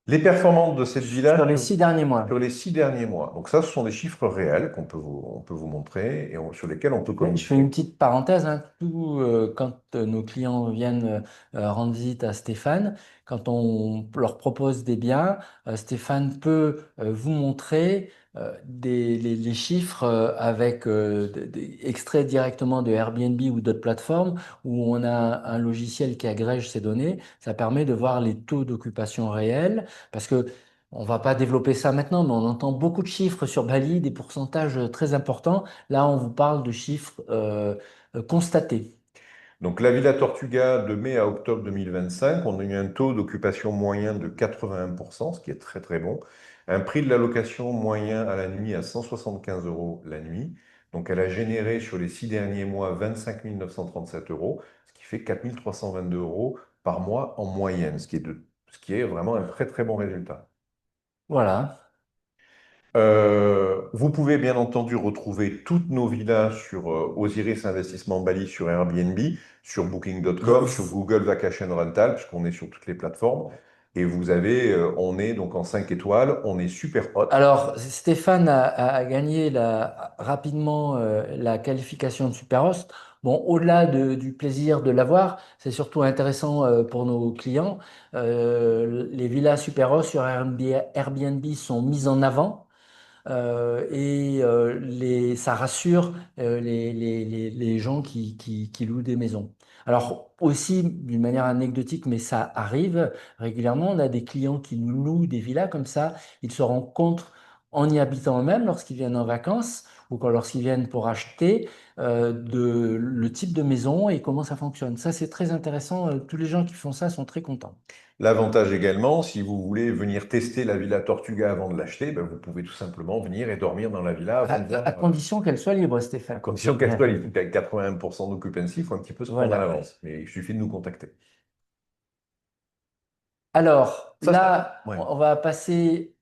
A: Les performances de cette
B: Sur
A: villa
B: les 6 derniers mois.
A: sur les 6 derniers mois. Donc ça, ce sont des chiffres réels on peut vous montrer et sur lesquels on peut
B: Oui, je fais une
A: communiquer.
B: petite parenthèse, hein. Quand nos clients viennent rendre visite à Stéphane, quand on leur propose des biens, Stéphane peut vous montrer les chiffres avec extraits directement de Airbnb ou d'autres plateformes où on a un logiciel qui agrège ces données. Ça permet de voir les taux d'occupation réels parce que on va pas développer ça maintenant, mais on entend beaucoup de chiffres sur Bali, des pourcentages très importants. Là, on vous parle de chiffres constatés.
A: Donc la Villa Tortuga, de mai à octobre 2025, on a eu un taux d'occupation moyen de 81%, ce qui est très très bon. Un prix de la location moyen à la nuit à 175 euros la nuit. Donc elle a généré sur les 6 derniers mois 25 937 euros, ce qui fait 4 322 euros par mois en moyenne, ce qui est vraiment un très très bon résultat.
B: Voilà.
A: Vous pouvez bien entendu retrouver toutes nos villas sur Osiris Investissement Bali sur Airbnb, sur Booking.com, sur Google Vacation Rental, puisqu'on est sur toutes les plateformes. Et on est donc en 5 étoiles, on est super hot.
B: Alors, Stéphane a gagné rapidement la qualification de Superhost. Bon, au-delà du plaisir de l'avoir, c'est surtout intéressant pour nos clients. Les villas Superhost sur Airbnb sont mises en avant. Ça rassure les gens qui louent des maisons. Alors aussi, d'une manière anecdotique, mais ça arrive régulièrement, on a des clients qui nous louent des villas comme ça, ils se rendent compte en y habitant eux-mêmes lorsqu'ils viennent en vacances ou lorsqu'ils viennent pour acheter le type de maison et comment ça fonctionne. Ça, c'est très intéressant. Tous les gens qui font ça sont très contents.
A: L'avantage également, si vous voulez venir tester la Villa Tortuga avant de l'acheter, ben, vous pouvez tout simplement venir et dormir dans la villa
B: À,
A: avant de
B: à
A: voir,
B: condition qu'elle soit libre,
A: à
B: Stéphane.
A: condition qu'elle soit libre. Avec 80% d'occupancy, il faut un petit peu se prendre à
B: Voilà.
A: l'avance. Mais il suffit de nous contacter.
B: Alors
A: Ça, c'est...
B: là,
A: Ouais.
B: on va passer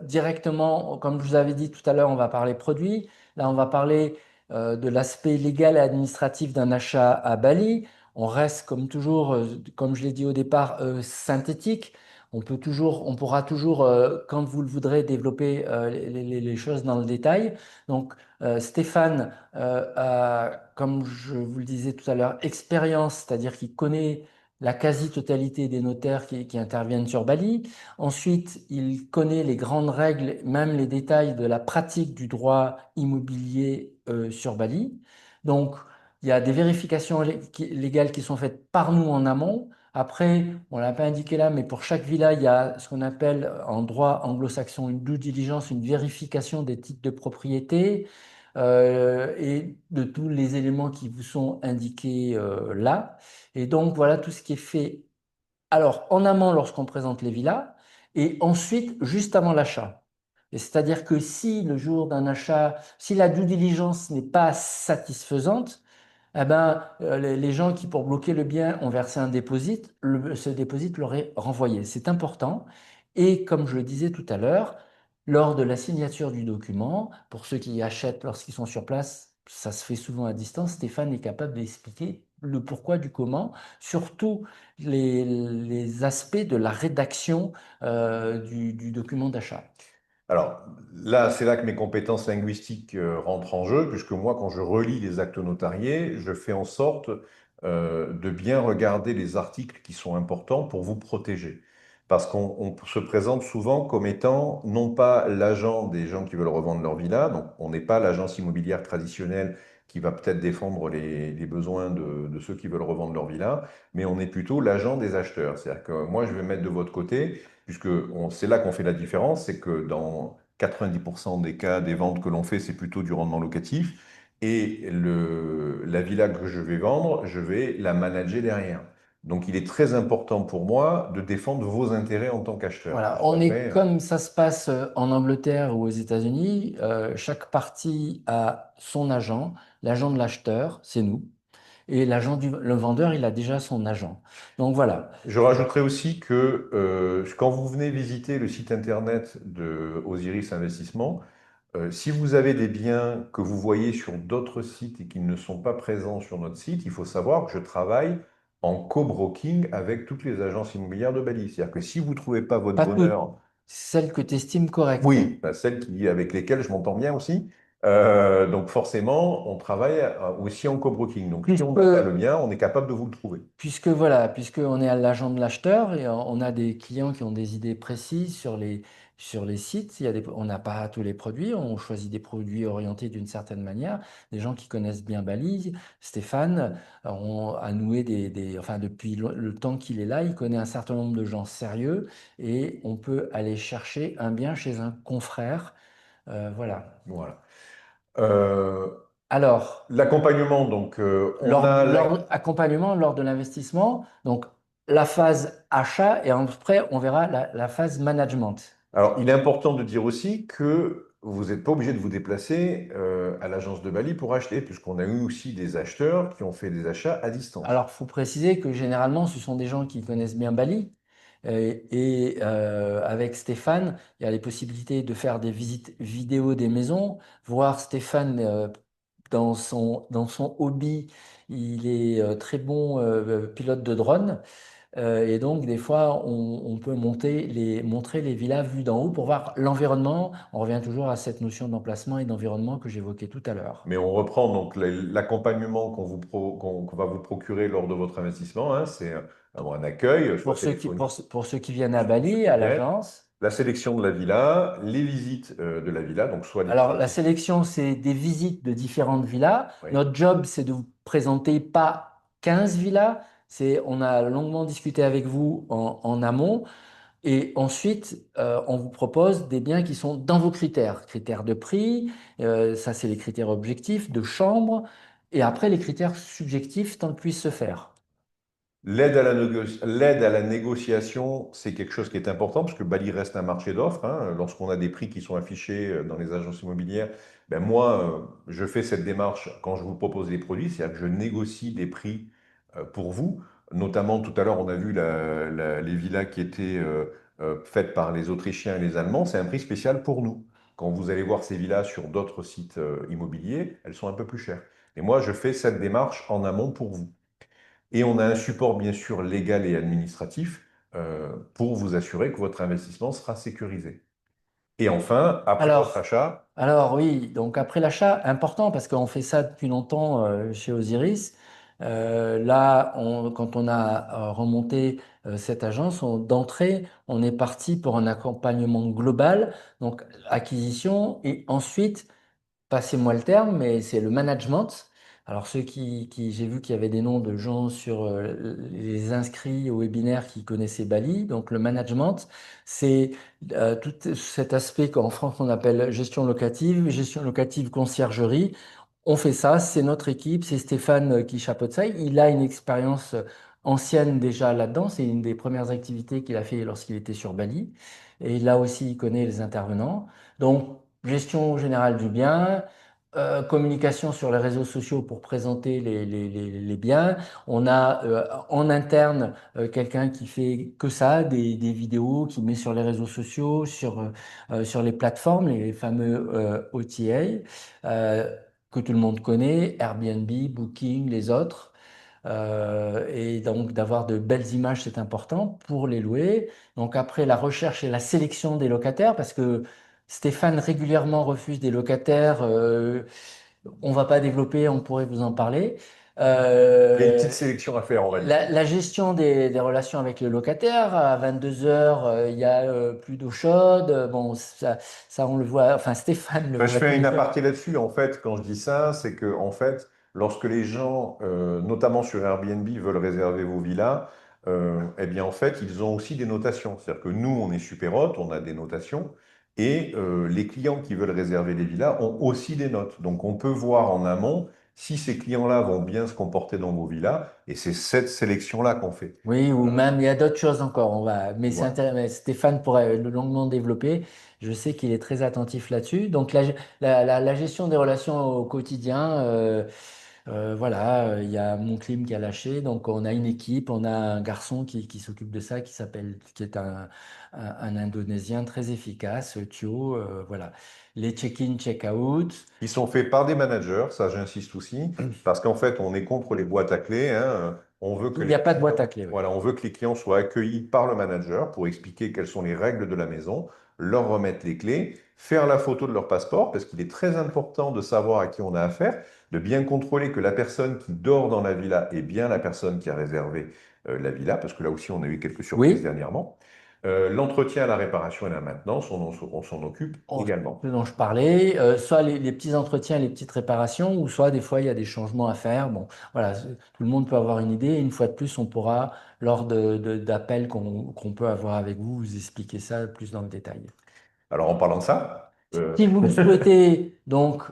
B: directement, comme je vous avais dit tout à l'heure, on va parler produits. Là, on va parler de l'aspect légal et administratif d'un achat à Bali. On reste comme toujours, comme je l'ai dit au départ, synthétique. On pourra toujours, quand vous le voudrez, développer les choses dans le détail. Donc, Stéphane a, comme je vous le disais tout à l'heure, expérience, c'est-à-dire qu'il connaît la quasi-totalité des notaires qui interviennent sur Bali. Ensuite, il connaît les grandes règles, même les détails de la pratique du droit immobilier sur Bali. Donc, il y a des vérifications légales qui sont faites par nous en amont. Après, on ne l'a pas indiqué là, mais pour chaque villa, il y a ce qu'on appelle en droit anglo-saxon une due diligence, une vérification des titres de propriété et de tous les éléments qui vous sont indiqués là. Et donc, voilà tout ce qui est fait alors en amont lorsqu'on présente les villas et ensuite juste avant l'achat. Et c'est-à-dire que si le jour d'un achat, si la due diligence n'est pas satisfaisante, eh ben, les gens qui, pour bloquer le bien, ont versé un dépôt, ce dépôt leur est renvoyé. C'est important. Et comme je le disais tout à l'heure, lors de la signature du document, pour ceux qui achètent lorsqu'ils sont sur place, ça se fait souvent à distance, Stéphane est capable d'expliquer le pourquoi du comment, surtout les aspects de la rédaction du document d'achat.
A: Alors là, c'est là que mes compétences linguistiques rentrent en jeu, puisque moi, quand je relis les actes notariés, je fais en sorte de bien regarder les articles qui sont importants pour vous protéger. Parce qu'on se présente souvent comme étant non pas l'agent des gens qui veulent revendre leur villa, donc on n'est pas l'agence immobilière traditionnelle qui va peut-être défendre les besoins de ceux qui veulent revendre leur villa, mais on est plutôt l'agent des acheteurs. C'est-à-dire que moi, je vais mettre de votre côté puisque c'est là qu'on fait la différence, c'est que dans 90% des cas des ventes que l'on fait, c'est plutôt du rendement locatif. Et la villa que je vais vendre, je vais la manager derrière. Donc il est très important pour moi de défendre vos intérêts en tant qu'acheteur.
B: Voilà,
A: Parce
B: on est
A: qu'après,
B: comme ça se passe en Angleterre ou aux États-Unis. Chaque partie a son agent. L'agent de l'acheteur, c'est nous. Et le vendeur, il a déjà son agent. Donc voilà.
A: je rajouterai aussi que quand vous venez visiter le site internet de Osiris Investissement, Si vous avez des biens que vous voyez sur d'autres sites et qui ne sont pas présents sur notre site, il faut savoir que je travaille en co-broking avec toutes les agences immobilières de Bali. C'est-à-dire que si vous ne trouvez pas votre
B: Pas toutes,
A: bonheur,
B: celles que tu estimes correctes.
A: oui, bah, celles avec lesquelles je m'entends bien aussi, donc forcément, on travaille aussi en co-broking. Donc si on
B: Puisque,
A: n'a pas le bien, on est capable de vous le trouver.
B: puisque voilà, puisque on est à l'agent de l'acheteur et on a des clients qui ont des idées précises sur les sites. On n'a pas tous les produits, on choisit des produits orientés d'une certaine manière. Des gens qui connaissent bien Bali, Stéphane, a noué enfin depuis le temps qu'il est là, il connaît un certain nombre de gens sérieux et on peut aller chercher un bien chez un confrère. Voilà.
A: Voilà. Euh,
B: Alors,
A: L'accompagnement, donc on a
B: leur accompagnement lors de l'investissement, donc la phase achat et après on verra la phase management.
A: Alors, il est important de dire aussi que vous n'êtes pas obligé de vous déplacer à l'agence de Bali pour acheter, puisqu'on a eu aussi des acheteurs qui ont fait des achats à distance.
B: Alors, il faut préciser que généralement, ce sont des gens qui connaissent bien Bali. Avec Stéphane, il y a les possibilités de faire des visites vidéo des maisons, voir Stéphane dans son hobby. Il est très bon pilote de drone. Et donc, des fois, on peut montrer les villas vues d'en haut pour voir l'environnement. On revient toujours à cette notion d'emplacement et d'environnement que j'évoquais tout à l'heure.
A: Mais on reprend donc l'accompagnement qu'on va vous procurer lors de votre investissement, hein, c'est un accueil, soit téléphonique,
B: Pour ceux qui viennent à
A: pour ceux
B: Bali,
A: qui
B: à
A: viennent,
B: l'agence,
A: la sélection de la villa, les visites de la villa, donc soit les
B: alors, la
A: visites.
B: sélection, c'est des visites de différentes villas.
A: Oui.
B: Notre job, c'est de vous présenter pas 15 villas. On a longuement discuté avec vous en amont. Et ensuite, on vous propose des biens qui sont dans vos critères. Critères de prix, ça, c'est les critères objectifs, de chambre. Et après, les critères subjectifs, tant que puisse se faire.
A: L'aide à la négociation, c'est quelque chose qui est important parce que Bali reste un marché d'offres, hein. Lorsqu'on a des prix qui sont affichés dans les agences immobilières, ben moi, je fais cette démarche quand je vous propose des produits, c'est-à-dire que je négocie des prix pour vous. Notamment, tout à l'heure, on a vu les villas qui étaient faites par les Autrichiens et les Allemands. C'est un prix spécial pour nous. Quand vous allez voir ces villas sur d'autres sites immobiliers, elles sont un peu plus chères. Et moi, je fais cette démarche en amont pour vous. Et on a un support, bien sûr, légal et administratif pour vous assurer que votre investissement sera sécurisé. Et enfin, après votre
B: Alors,
A: achat,
B: alors oui, donc après l'achat, important parce qu'on fait ça depuis longtemps chez Osiris. Là, quand on a remonté cette agence, d'entrée, on est parti pour un accompagnement global, donc acquisition et ensuite passez-moi le terme, mais c'est le management. Alors ceux j'ai vu qu'il y avait des noms de gens sur les inscrits au webinaire qui connaissaient Bali. Donc le management, c'est tout cet aspect qu'en France on appelle gestion locative conciergerie. On fait ça, c'est notre équipe, c'est Stéphane qui chapeaute ça. Il a une expérience ancienne déjà là-dedans. C'est une des premières activités qu'il a fait lorsqu'il était sur Bali. Et là aussi, il connaît les intervenants. Donc gestion générale du bien, communication sur les réseaux sociaux pour présenter les biens. On a en interne quelqu'un qui fait que ça, des vidéos, qui met sur les réseaux sociaux, sur les plateformes, les fameux OTA, que tout le monde connaît, Airbnb, Booking, les autres. Et donc d'avoir de belles images, c'est important pour les louer. Donc après, la recherche et la sélection des locataires, parce que Stéphane régulièrement refuse des locataires. On va pas développer, on pourrait vous en parler.
A: il y a une
B: Euh,
A: petite sélection à faire, on va dire.
B: la gestion des relations avec le locataire, à 22 heures, il y a plus d'eau chaude. Bon, ça, on le voit, enfin Stéphane le
A: Ben, je
B: voit
A: fais
B: très
A: une
B: bien.
A: aparté là-dessus. En fait, quand je dis ça, c'est que en fait, lorsque les gens, notamment sur Airbnb, veulent réserver vos villas, eh bien, en fait, ils ont aussi des notations. C'est-à-dire que nous, on est super hot, on a des notations, et les clients qui veulent réserver les villas ont aussi des notes. Donc, on peut voir en amont si ces clients-là vont bien se comporter dans vos villas, et c'est cette sélection-là qu'on fait.
B: Oui, ou même il y a d'autres choses encore. Mais
A: Voilà.
B: mais Stéphane pourrait le longuement développer. Je sais qu'il est très attentif là-dessus. Donc la gestion des relations au quotidien. Voilà, il y a mon clim qui a lâché, donc on a une équipe, on a un garçon qui s'occupe de ça, qui est un Indonésien très efficace, Thio, voilà. Les check-in, check-out.
A: Qui sont faits par des managers, ça j'insiste aussi, parce qu'en fait, on est contre les boîtes à clés, hein. On veut que
B: Il n'y
A: les
B: a pas de boîte à
A: clients,
B: clé, oui.
A: voilà, on veut que les clients soient accueillis par le manager pour expliquer quelles sont les règles de la maison, leur remettre les clés, faire la photo de leur passeport, parce qu'il est très important de savoir à qui on a affaire, de bien contrôler que la personne qui dort dans la villa est bien la personne qui a réservé la villa, parce que là aussi, on a eu quelques surprises
B: Oui,
A: dernièrement. L'entretien, la réparation et la maintenance, on s'en occupe également.
B: ce dont je parlais, soit les petits entretiens, les petites réparations, ou soit des fois il y a des changements à faire. Bon, voilà, tout le monde peut avoir une idée. Une fois de plus, on pourra, lors d'appels qu'on peut avoir avec vous, vous expliquer ça plus dans le détail.
A: Alors, en parlant de ça,
B: Si vous le souhaitez donc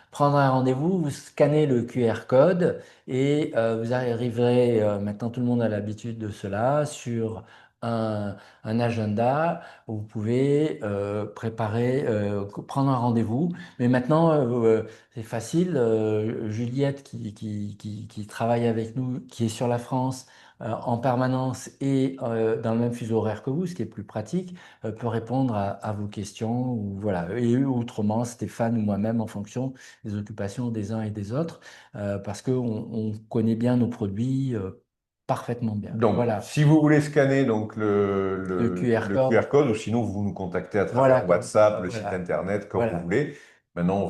B: prendre un rendez-vous, vous scannez le QR code et vous arriverez, maintenant tout le monde a l'habitude de cela, sur un agenda où vous pouvez préparer, prendre un rendez-vous. Mais maintenant, c'est facile. Juliette qui travaille avec nous, qui est sur la France en permanence et dans le même fuseau horaire que vous, ce qui est plus pratique peut répondre à vos questions. Ou, voilà. Et autrement, Stéphane ou moi-même, en fonction des occupations des uns et des autres, parce qu'on connaît bien nos produits parfaitement bien.
A: donc,
B: Voilà,
A: si vous voulez scanner donc,
B: le QR
A: le
B: code,
A: QR code, ou sinon vous nous contactez à
B: voilà,
A: travers WhatsApp, le site
B: voilà,
A: internet, comme vous
B: voilà.
A: voulez. Maintenant, on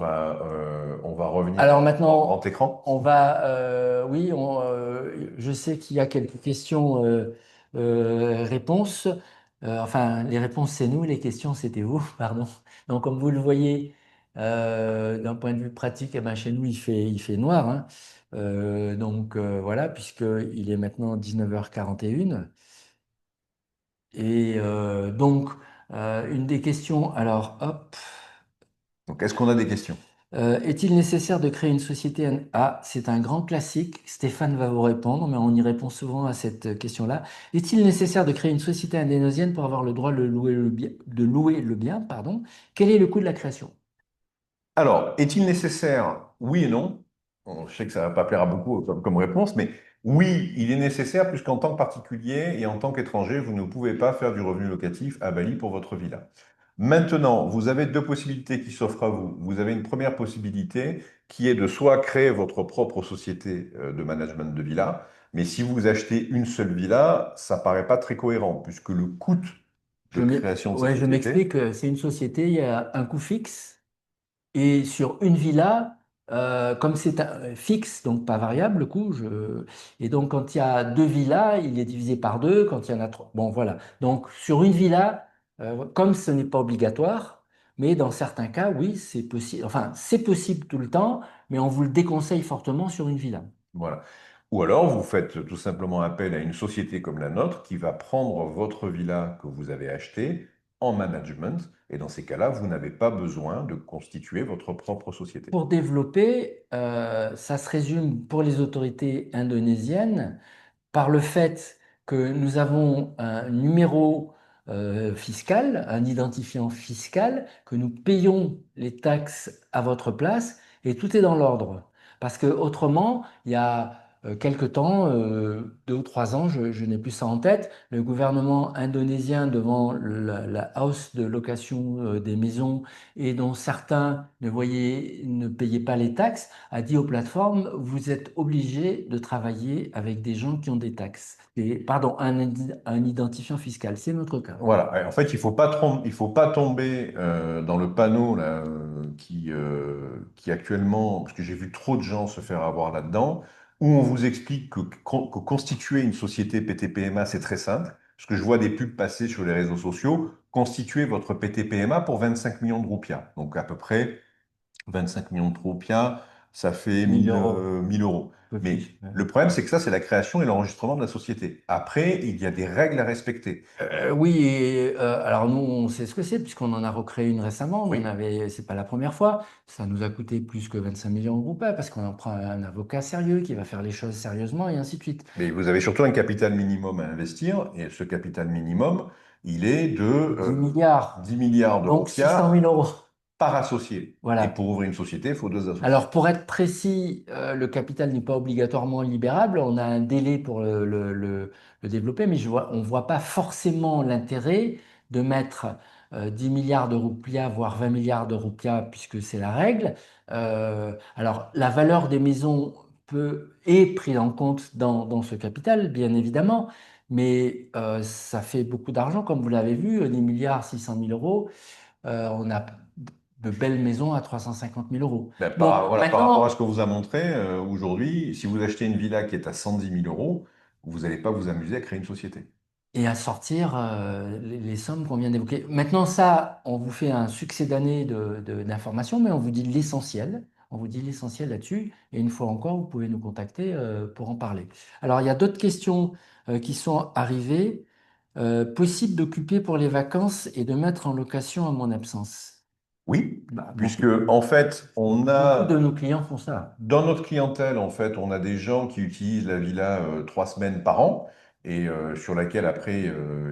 A: va revenir
B: Alors
A: en grand
B: maintenant,
A: écran.
B: on va, oui, je sais qu'il y a quelques questions, réponses. Enfin, les réponses, c'est nous, les questions, c'était vous, pardon. Donc, comme vous le voyez, d'un point de vue pratique, eh ben, chez nous, il fait noir, hein. Donc, voilà, puisqu'il est maintenant 19h41. Et donc, une des questions, alors, hop.
A: Donc, est-ce qu'on a des questions?
B: Est-il nécessaire de créer une société Ah, c'est un grand classique. Stéphane va vous répondre, mais on y répond souvent à cette question-là. Est-il nécessaire de créer une société indonésienne pour avoir le droit de louer le bien, pardon? Quel est le coût de la création?
A: Alors, est-il nécessaire? Oui et non. Bon, je sais que ça ne va pas plaire à beaucoup comme réponse, mais oui, il est nécessaire puisqu'en tant que particulier et en tant qu'étranger, vous ne pouvez pas faire du revenu locatif à Bali pour votre villa. Maintenant, vous avez deux possibilités qui s'offrent à vous. Vous avez une première possibilité qui est de soit créer votre propre société de management de villa, mais si vous achetez une seule villa, ça paraît pas très cohérent puisque le coût de création de cette
B: Ouais, je
A: société,
B: m'explique. C'est une société, il y a un coût fixe. Et sur une villa, comme c'est fixe, donc pas variable, le coût, et donc quand il y a deux villas, il est divisé par deux, quand il y en a trois. Bon, voilà. Donc sur une villa, comme ce n'est pas obligatoire, mais dans certains cas, oui, c'est possible. Enfin, c'est possible tout le temps, mais on vous le déconseille fortement sur une villa.
A: voilà. Ou alors, vous faites tout simplement appel à une société comme la nôtre qui va prendre votre villa que vous avez acheté en management. Et dans ces cas-là, vous n'avez pas besoin de constituer votre propre société.
B: Pour développer, ça se résume pour les autorités indonésiennes par le fait que nous avons un numéro fiscal, un identifiant fiscal, que nous payons les taxes à votre place et tout est dans l'ordre. Parce que autrement, il y a quelque temps, 2 ou 3 ans, je n'ai plus ça en tête, le gouvernement indonésien devant la hausse de location des maisons et dont certains ne payaient pas les taxes, a dit aux plateformes, vous êtes obligés de travailler avec des gens qui ont des taxes. Pardon, un identifiant fiscal. C'est notre cas.
A: Voilà. Et en fait, il faut pas tomber dans le panneau là, qui actuellement, parce que j'ai vu trop de gens se faire avoir là-dedans, où on vous explique que constituer une société PTPMA, c'est très simple. Parce que je vois des pubs passer sur les réseaux sociaux. Constituez votre PTPMA pour 25 millions de roupias. Donc à peu près 25 millions de roupias, ça fait
B: 1000 euros,
A: 1000 euros.
B: un peu
A: Mais
B: plus. Ouais.
A: le problème, c'est que ça, c'est la création et l'enregistrement de la société. Après, il y a des règles à respecter.
B: Oui, et, alors nous, on sait ce que c'est, puisqu'on en a recréé une récemment.
A: Oui,
B: C'est pas la première fois. Ça nous a coûté plus que 25 millions de roupies, parce qu'on en prend un avocat sérieux qui va faire les choses sérieusement, et ainsi de suite.
A: mais vous avez surtout un capital minimum à investir, et ce capital minimum, il est de
B: 10 milliards,
A: 10 milliards de
B: donc 600
A: roupias.
B: 000 euros.
A: par associé. Et
B: Voilà.
A: pour ouvrir une société, il faut deux
B: Alors,
A: associés.
B: pour être précis, le capital n'est pas obligatoirement libérable. On a un délai pour le développer, mais on ne voit pas forcément l'intérêt de mettre 10 milliards de roupias, voire 20 milliards de roupias, puisque c'est la règle. Alors, la valeur des maisons est prise en compte dans ce capital, bien évidemment, mais ça fait beaucoup d'argent, comme vous l'avez vu, 10 milliards 600 000 euros. On a de belles maisons à 350 000 euros.
A: Ben,
B: Bon,
A: voilà, par rapport à ce
B: maintenant,
A: que vous a montré, aujourd'hui, si vous achetez une villa qui est à 110 000 euros, vous n'allez pas vous amuser à créer une société.
B: et à sortir les sommes qu'on vient d'évoquer. Maintenant, ça, on vous fait un succès d'année d'informations, mais on vous dit l'essentiel. On vous dit l'essentiel là-dessus. Et une fois encore, vous pouvez nous contacter pour en parler. Alors, il y a d'autres questions qui sont arrivées. Possible d'occuper pour les vacances et de mettre en location à mon absence.
A: Oui,
B: Bah,
A: puisque en fait, on
B: beaucoup de
A: a
B: nos clients font ça.
A: dans notre clientèle, en fait, on a des gens qui utilisent la villa 3 semaines par an et sur laquelle après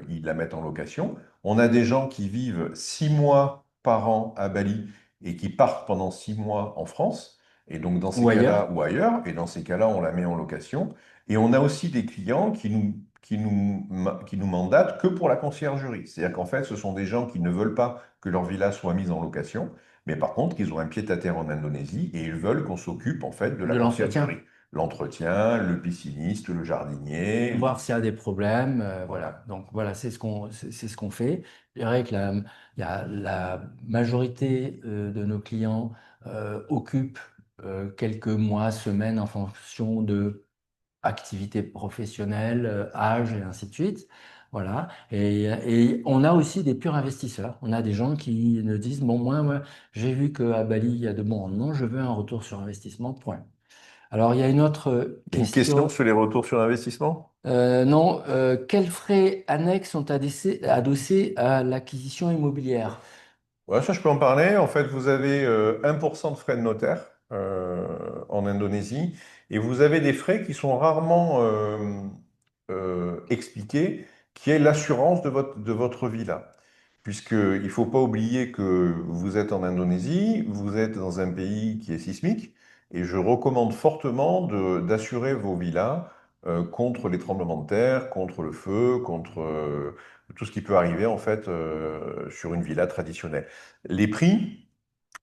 A: ils la mettent en location. On a des gens qui vivent 6 mois par an à Bali et qui partent pendant 6 mois en France. Et donc dans ces
B: Ou
A: cas-là,
B: ailleurs.
A: ou ailleurs, et dans ces cas-là, on la met en location. Et on a aussi des clients qui nous mandatent que pour la conciergerie. C'est-à-dire qu'en fait, ce sont des gens qui ne veulent pas que leur villa soit mise en location. Mais par contre, ils ont un pied-à-terre en Indonésie et ils veulent qu'on s'occupe en fait de la
B: De
A: conciergerie.
B: l'entretien.
A: L'entretien, le pisciniste, le jardinier,
B: Voir s'il y a des problèmes. Voilà.
A: voilà.
B: Donc voilà, c'est ce qu'on fait. Je dirais que la majorité de nos clients occupent quelques mois, semaines en fonction de activité professionnelle, âge et ainsi de suite. Voilà. Et on a aussi des purs investisseurs. On a des gens qui nous disent, bon, moi, j'ai vu qu'à Bali, il y a de bons rendements, je veux un retour sur investissement, point. Alors, il y a une autre
A: Une question
B: question.
A: sur les retours sur investissement?
B: Non, quels frais annexes sont adossés à l'acquisition immobilière?
A: Ouais, ça, je peux en parler. En fait, vous avez 1% de frais de notaire en Indonésie et vous avez des frais qui sont rarement expliqués, qui est l'assurance de votre villa. Puisqu'il ne faut pas oublier que vous êtes en Indonésie, vous êtes dans un pays qui est sismique, et je recommande fortement d'assurer vos villas contre les tremblements de terre, contre le feu, contre tout ce qui peut arriver en fait sur une villa traditionnelle. Les prix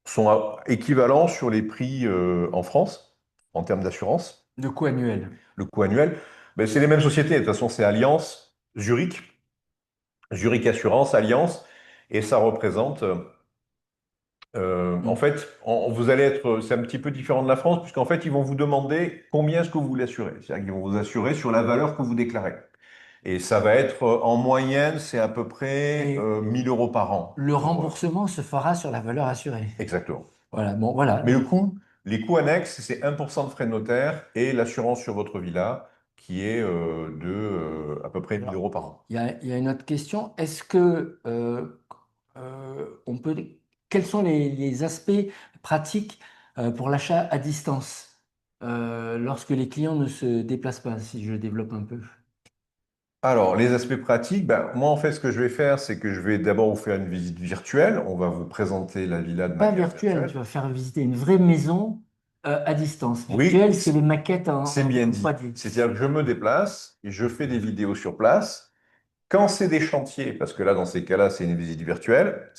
A: sont équivalents sur les prix en France en termes d'assurance.
B: De coût annuel.
A: Le coût annuel, ben, c'est les mêmes sociétés. De toute façon, c'est Allianz, Zurich, Zurich Assurance, Allianz, et ça représente, en
B: Hmm.
A: fait, vous allez être, c'est un petit peu différent de la France, puisqu'en fait, ils vont vous demander combien est-ce que vous voulez assurer. C'est-à-dire qu'ils vont vous assurer sur la valeur que vous déclarez. Et ça va être, en moyenne, c'est à peu près
B: Et
A: 1000 euros par an
B: le
A: pour,
B: remboursement se fera sur la valeur assurée.
A: exactement.
B: Voilà, bon, voilà.
A: Mais les coûts annexes, c'est 1% de frais de notaire et l'assurance sur votre villa qui est de à peu près 1000
B: Alors,
A: euros par an.
B: il y a une autre question. Est-ce que on peut, quels sont les aspects pratiques pour l'achat à distance lorsque les clients ne se déplacent pas, si je développe un peu?
A: Alors, les aspects pratiques, ben, moi, en fait, ce que je vais faire, c'est que je vais d'abord vous faire une visite virtuelle. On va vous présenter la villa de
B: Pas
A: manière
B: virtuel, tu
A: virtuelle.
B: vas faire visiter une vraie maison à distance.
A: Oui,
B: Virtuel, c'est les maquettes
A: c'est bien
B: en
A: dit.
B: 3D.
A: C'est-à-dire que je me déplace et je fais des vidéos sur place. Quand c'est des chantiers, parce que là, dans ces cas-là, c'est une visite virtuelle,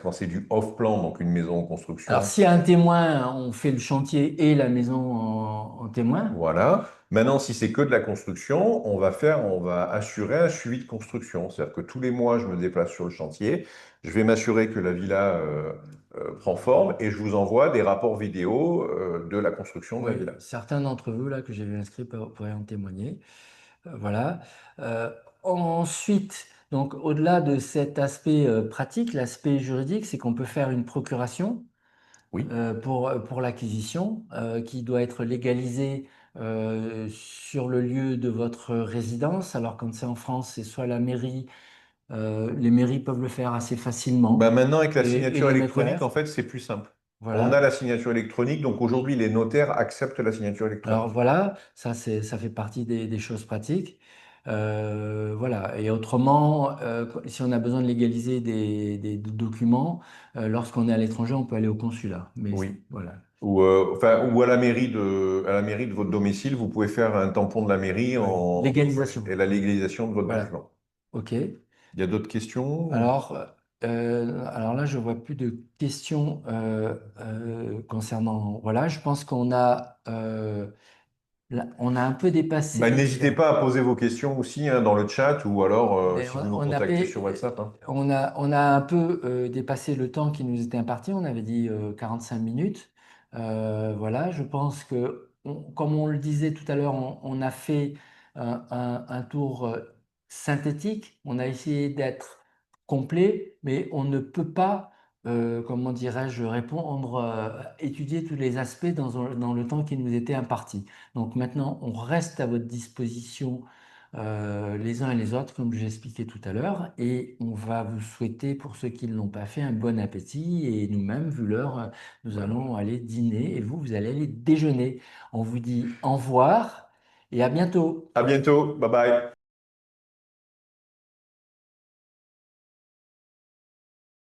A: quand c'est du off-plan, donc une maison en
B: Alors,
A: construction.
B: s'il y a un témoin, on fait le chantier et la maison en témoin.
A: Voilà. Maintenant, si c'est que de la construction, on va assurer un suivi de construction. C'est-à-dire que tous les mois, je me déplace sur le chantier, je vais m'assurer que la villa prend forme et je vous envoie des rapports vidéo de la construction de la
B: Oui,
A: villa.
B: certains d'entre vous là que j'ai vu inscrits pourraient en témoigner. Voilà. Euh, Ensuite, donc au-delà de cet aspect pratique, l'aspect juridique, c'est qu'on peut faire une procuration
A: Oui.
B: pour l'acquisition qui doit être légalisée sur le lieu de votre résidence. Alors quand c'est en France, c'est soit la mairie, les mairies peuvent le faire assez
A: Ben
B: facilement
A: maintenant, avec la
B: et
A: signature
B: les
A: électronique, en
B: notaires.
A: fait, c'est plus simple. On a
B: Voilà.
A: la signature électronique, donc aujourd'hui, les notaires acceptent la signature
B: Alors
A: électronique.
B: voilà, ça fait partie des choses pratiques. Voilà. Et autrement, si on a besoin de légaliser des documents, lorsqu'on est à l'étranger, on peut aller au consulat. Mais
A: Oui.
B: voilà.
A: Enfin, ou à la mairie de votre domicile, vous pouvez faire un tampon de la mairie
B: Ouais.
A: et
B: Légalisation.
A: la légalisation de votre
B: Voilà.
A: bâtiment.
B: OK.
A: Il y a d'autres questions?
B: Alors, alors là, je vois plus de questions concernant. Voilà, je pense qu'on a, on a un peu
A: Ben,
B: dépassé.
A: n'hésitez pas à poser vos questions aussi hein, dans le chat ou alors
B: Mais
A: si vous nous
B: on a,
A: contactez sur WhatsApp. Hein.
B: on a un peu dépassé le temps qui nous était imparti. On avait dit 45 minutes. Voilà, je pense que, comme on le disait tout à l'heure, on a fait un tour synthétique. On a essayé d'être complet, mais on ne peut pas, comment dirais-je, répondre, étudier tous les aspects dans le temps qui nous était imparti. Donc maintenant, on reste à votre disposition les uns et les autres, comme je l'expliquais tout à l'heure, et on va vous souhaiter, pour ceux qui ne l'ont pas fait, un bon appétit, et nous-mêmes, vu l'heure, nous allons aller dîner, et vous, vous allez aller déjeuner. On vous dit au revoir et à bientôt.
A: À bientôt. Bye bye.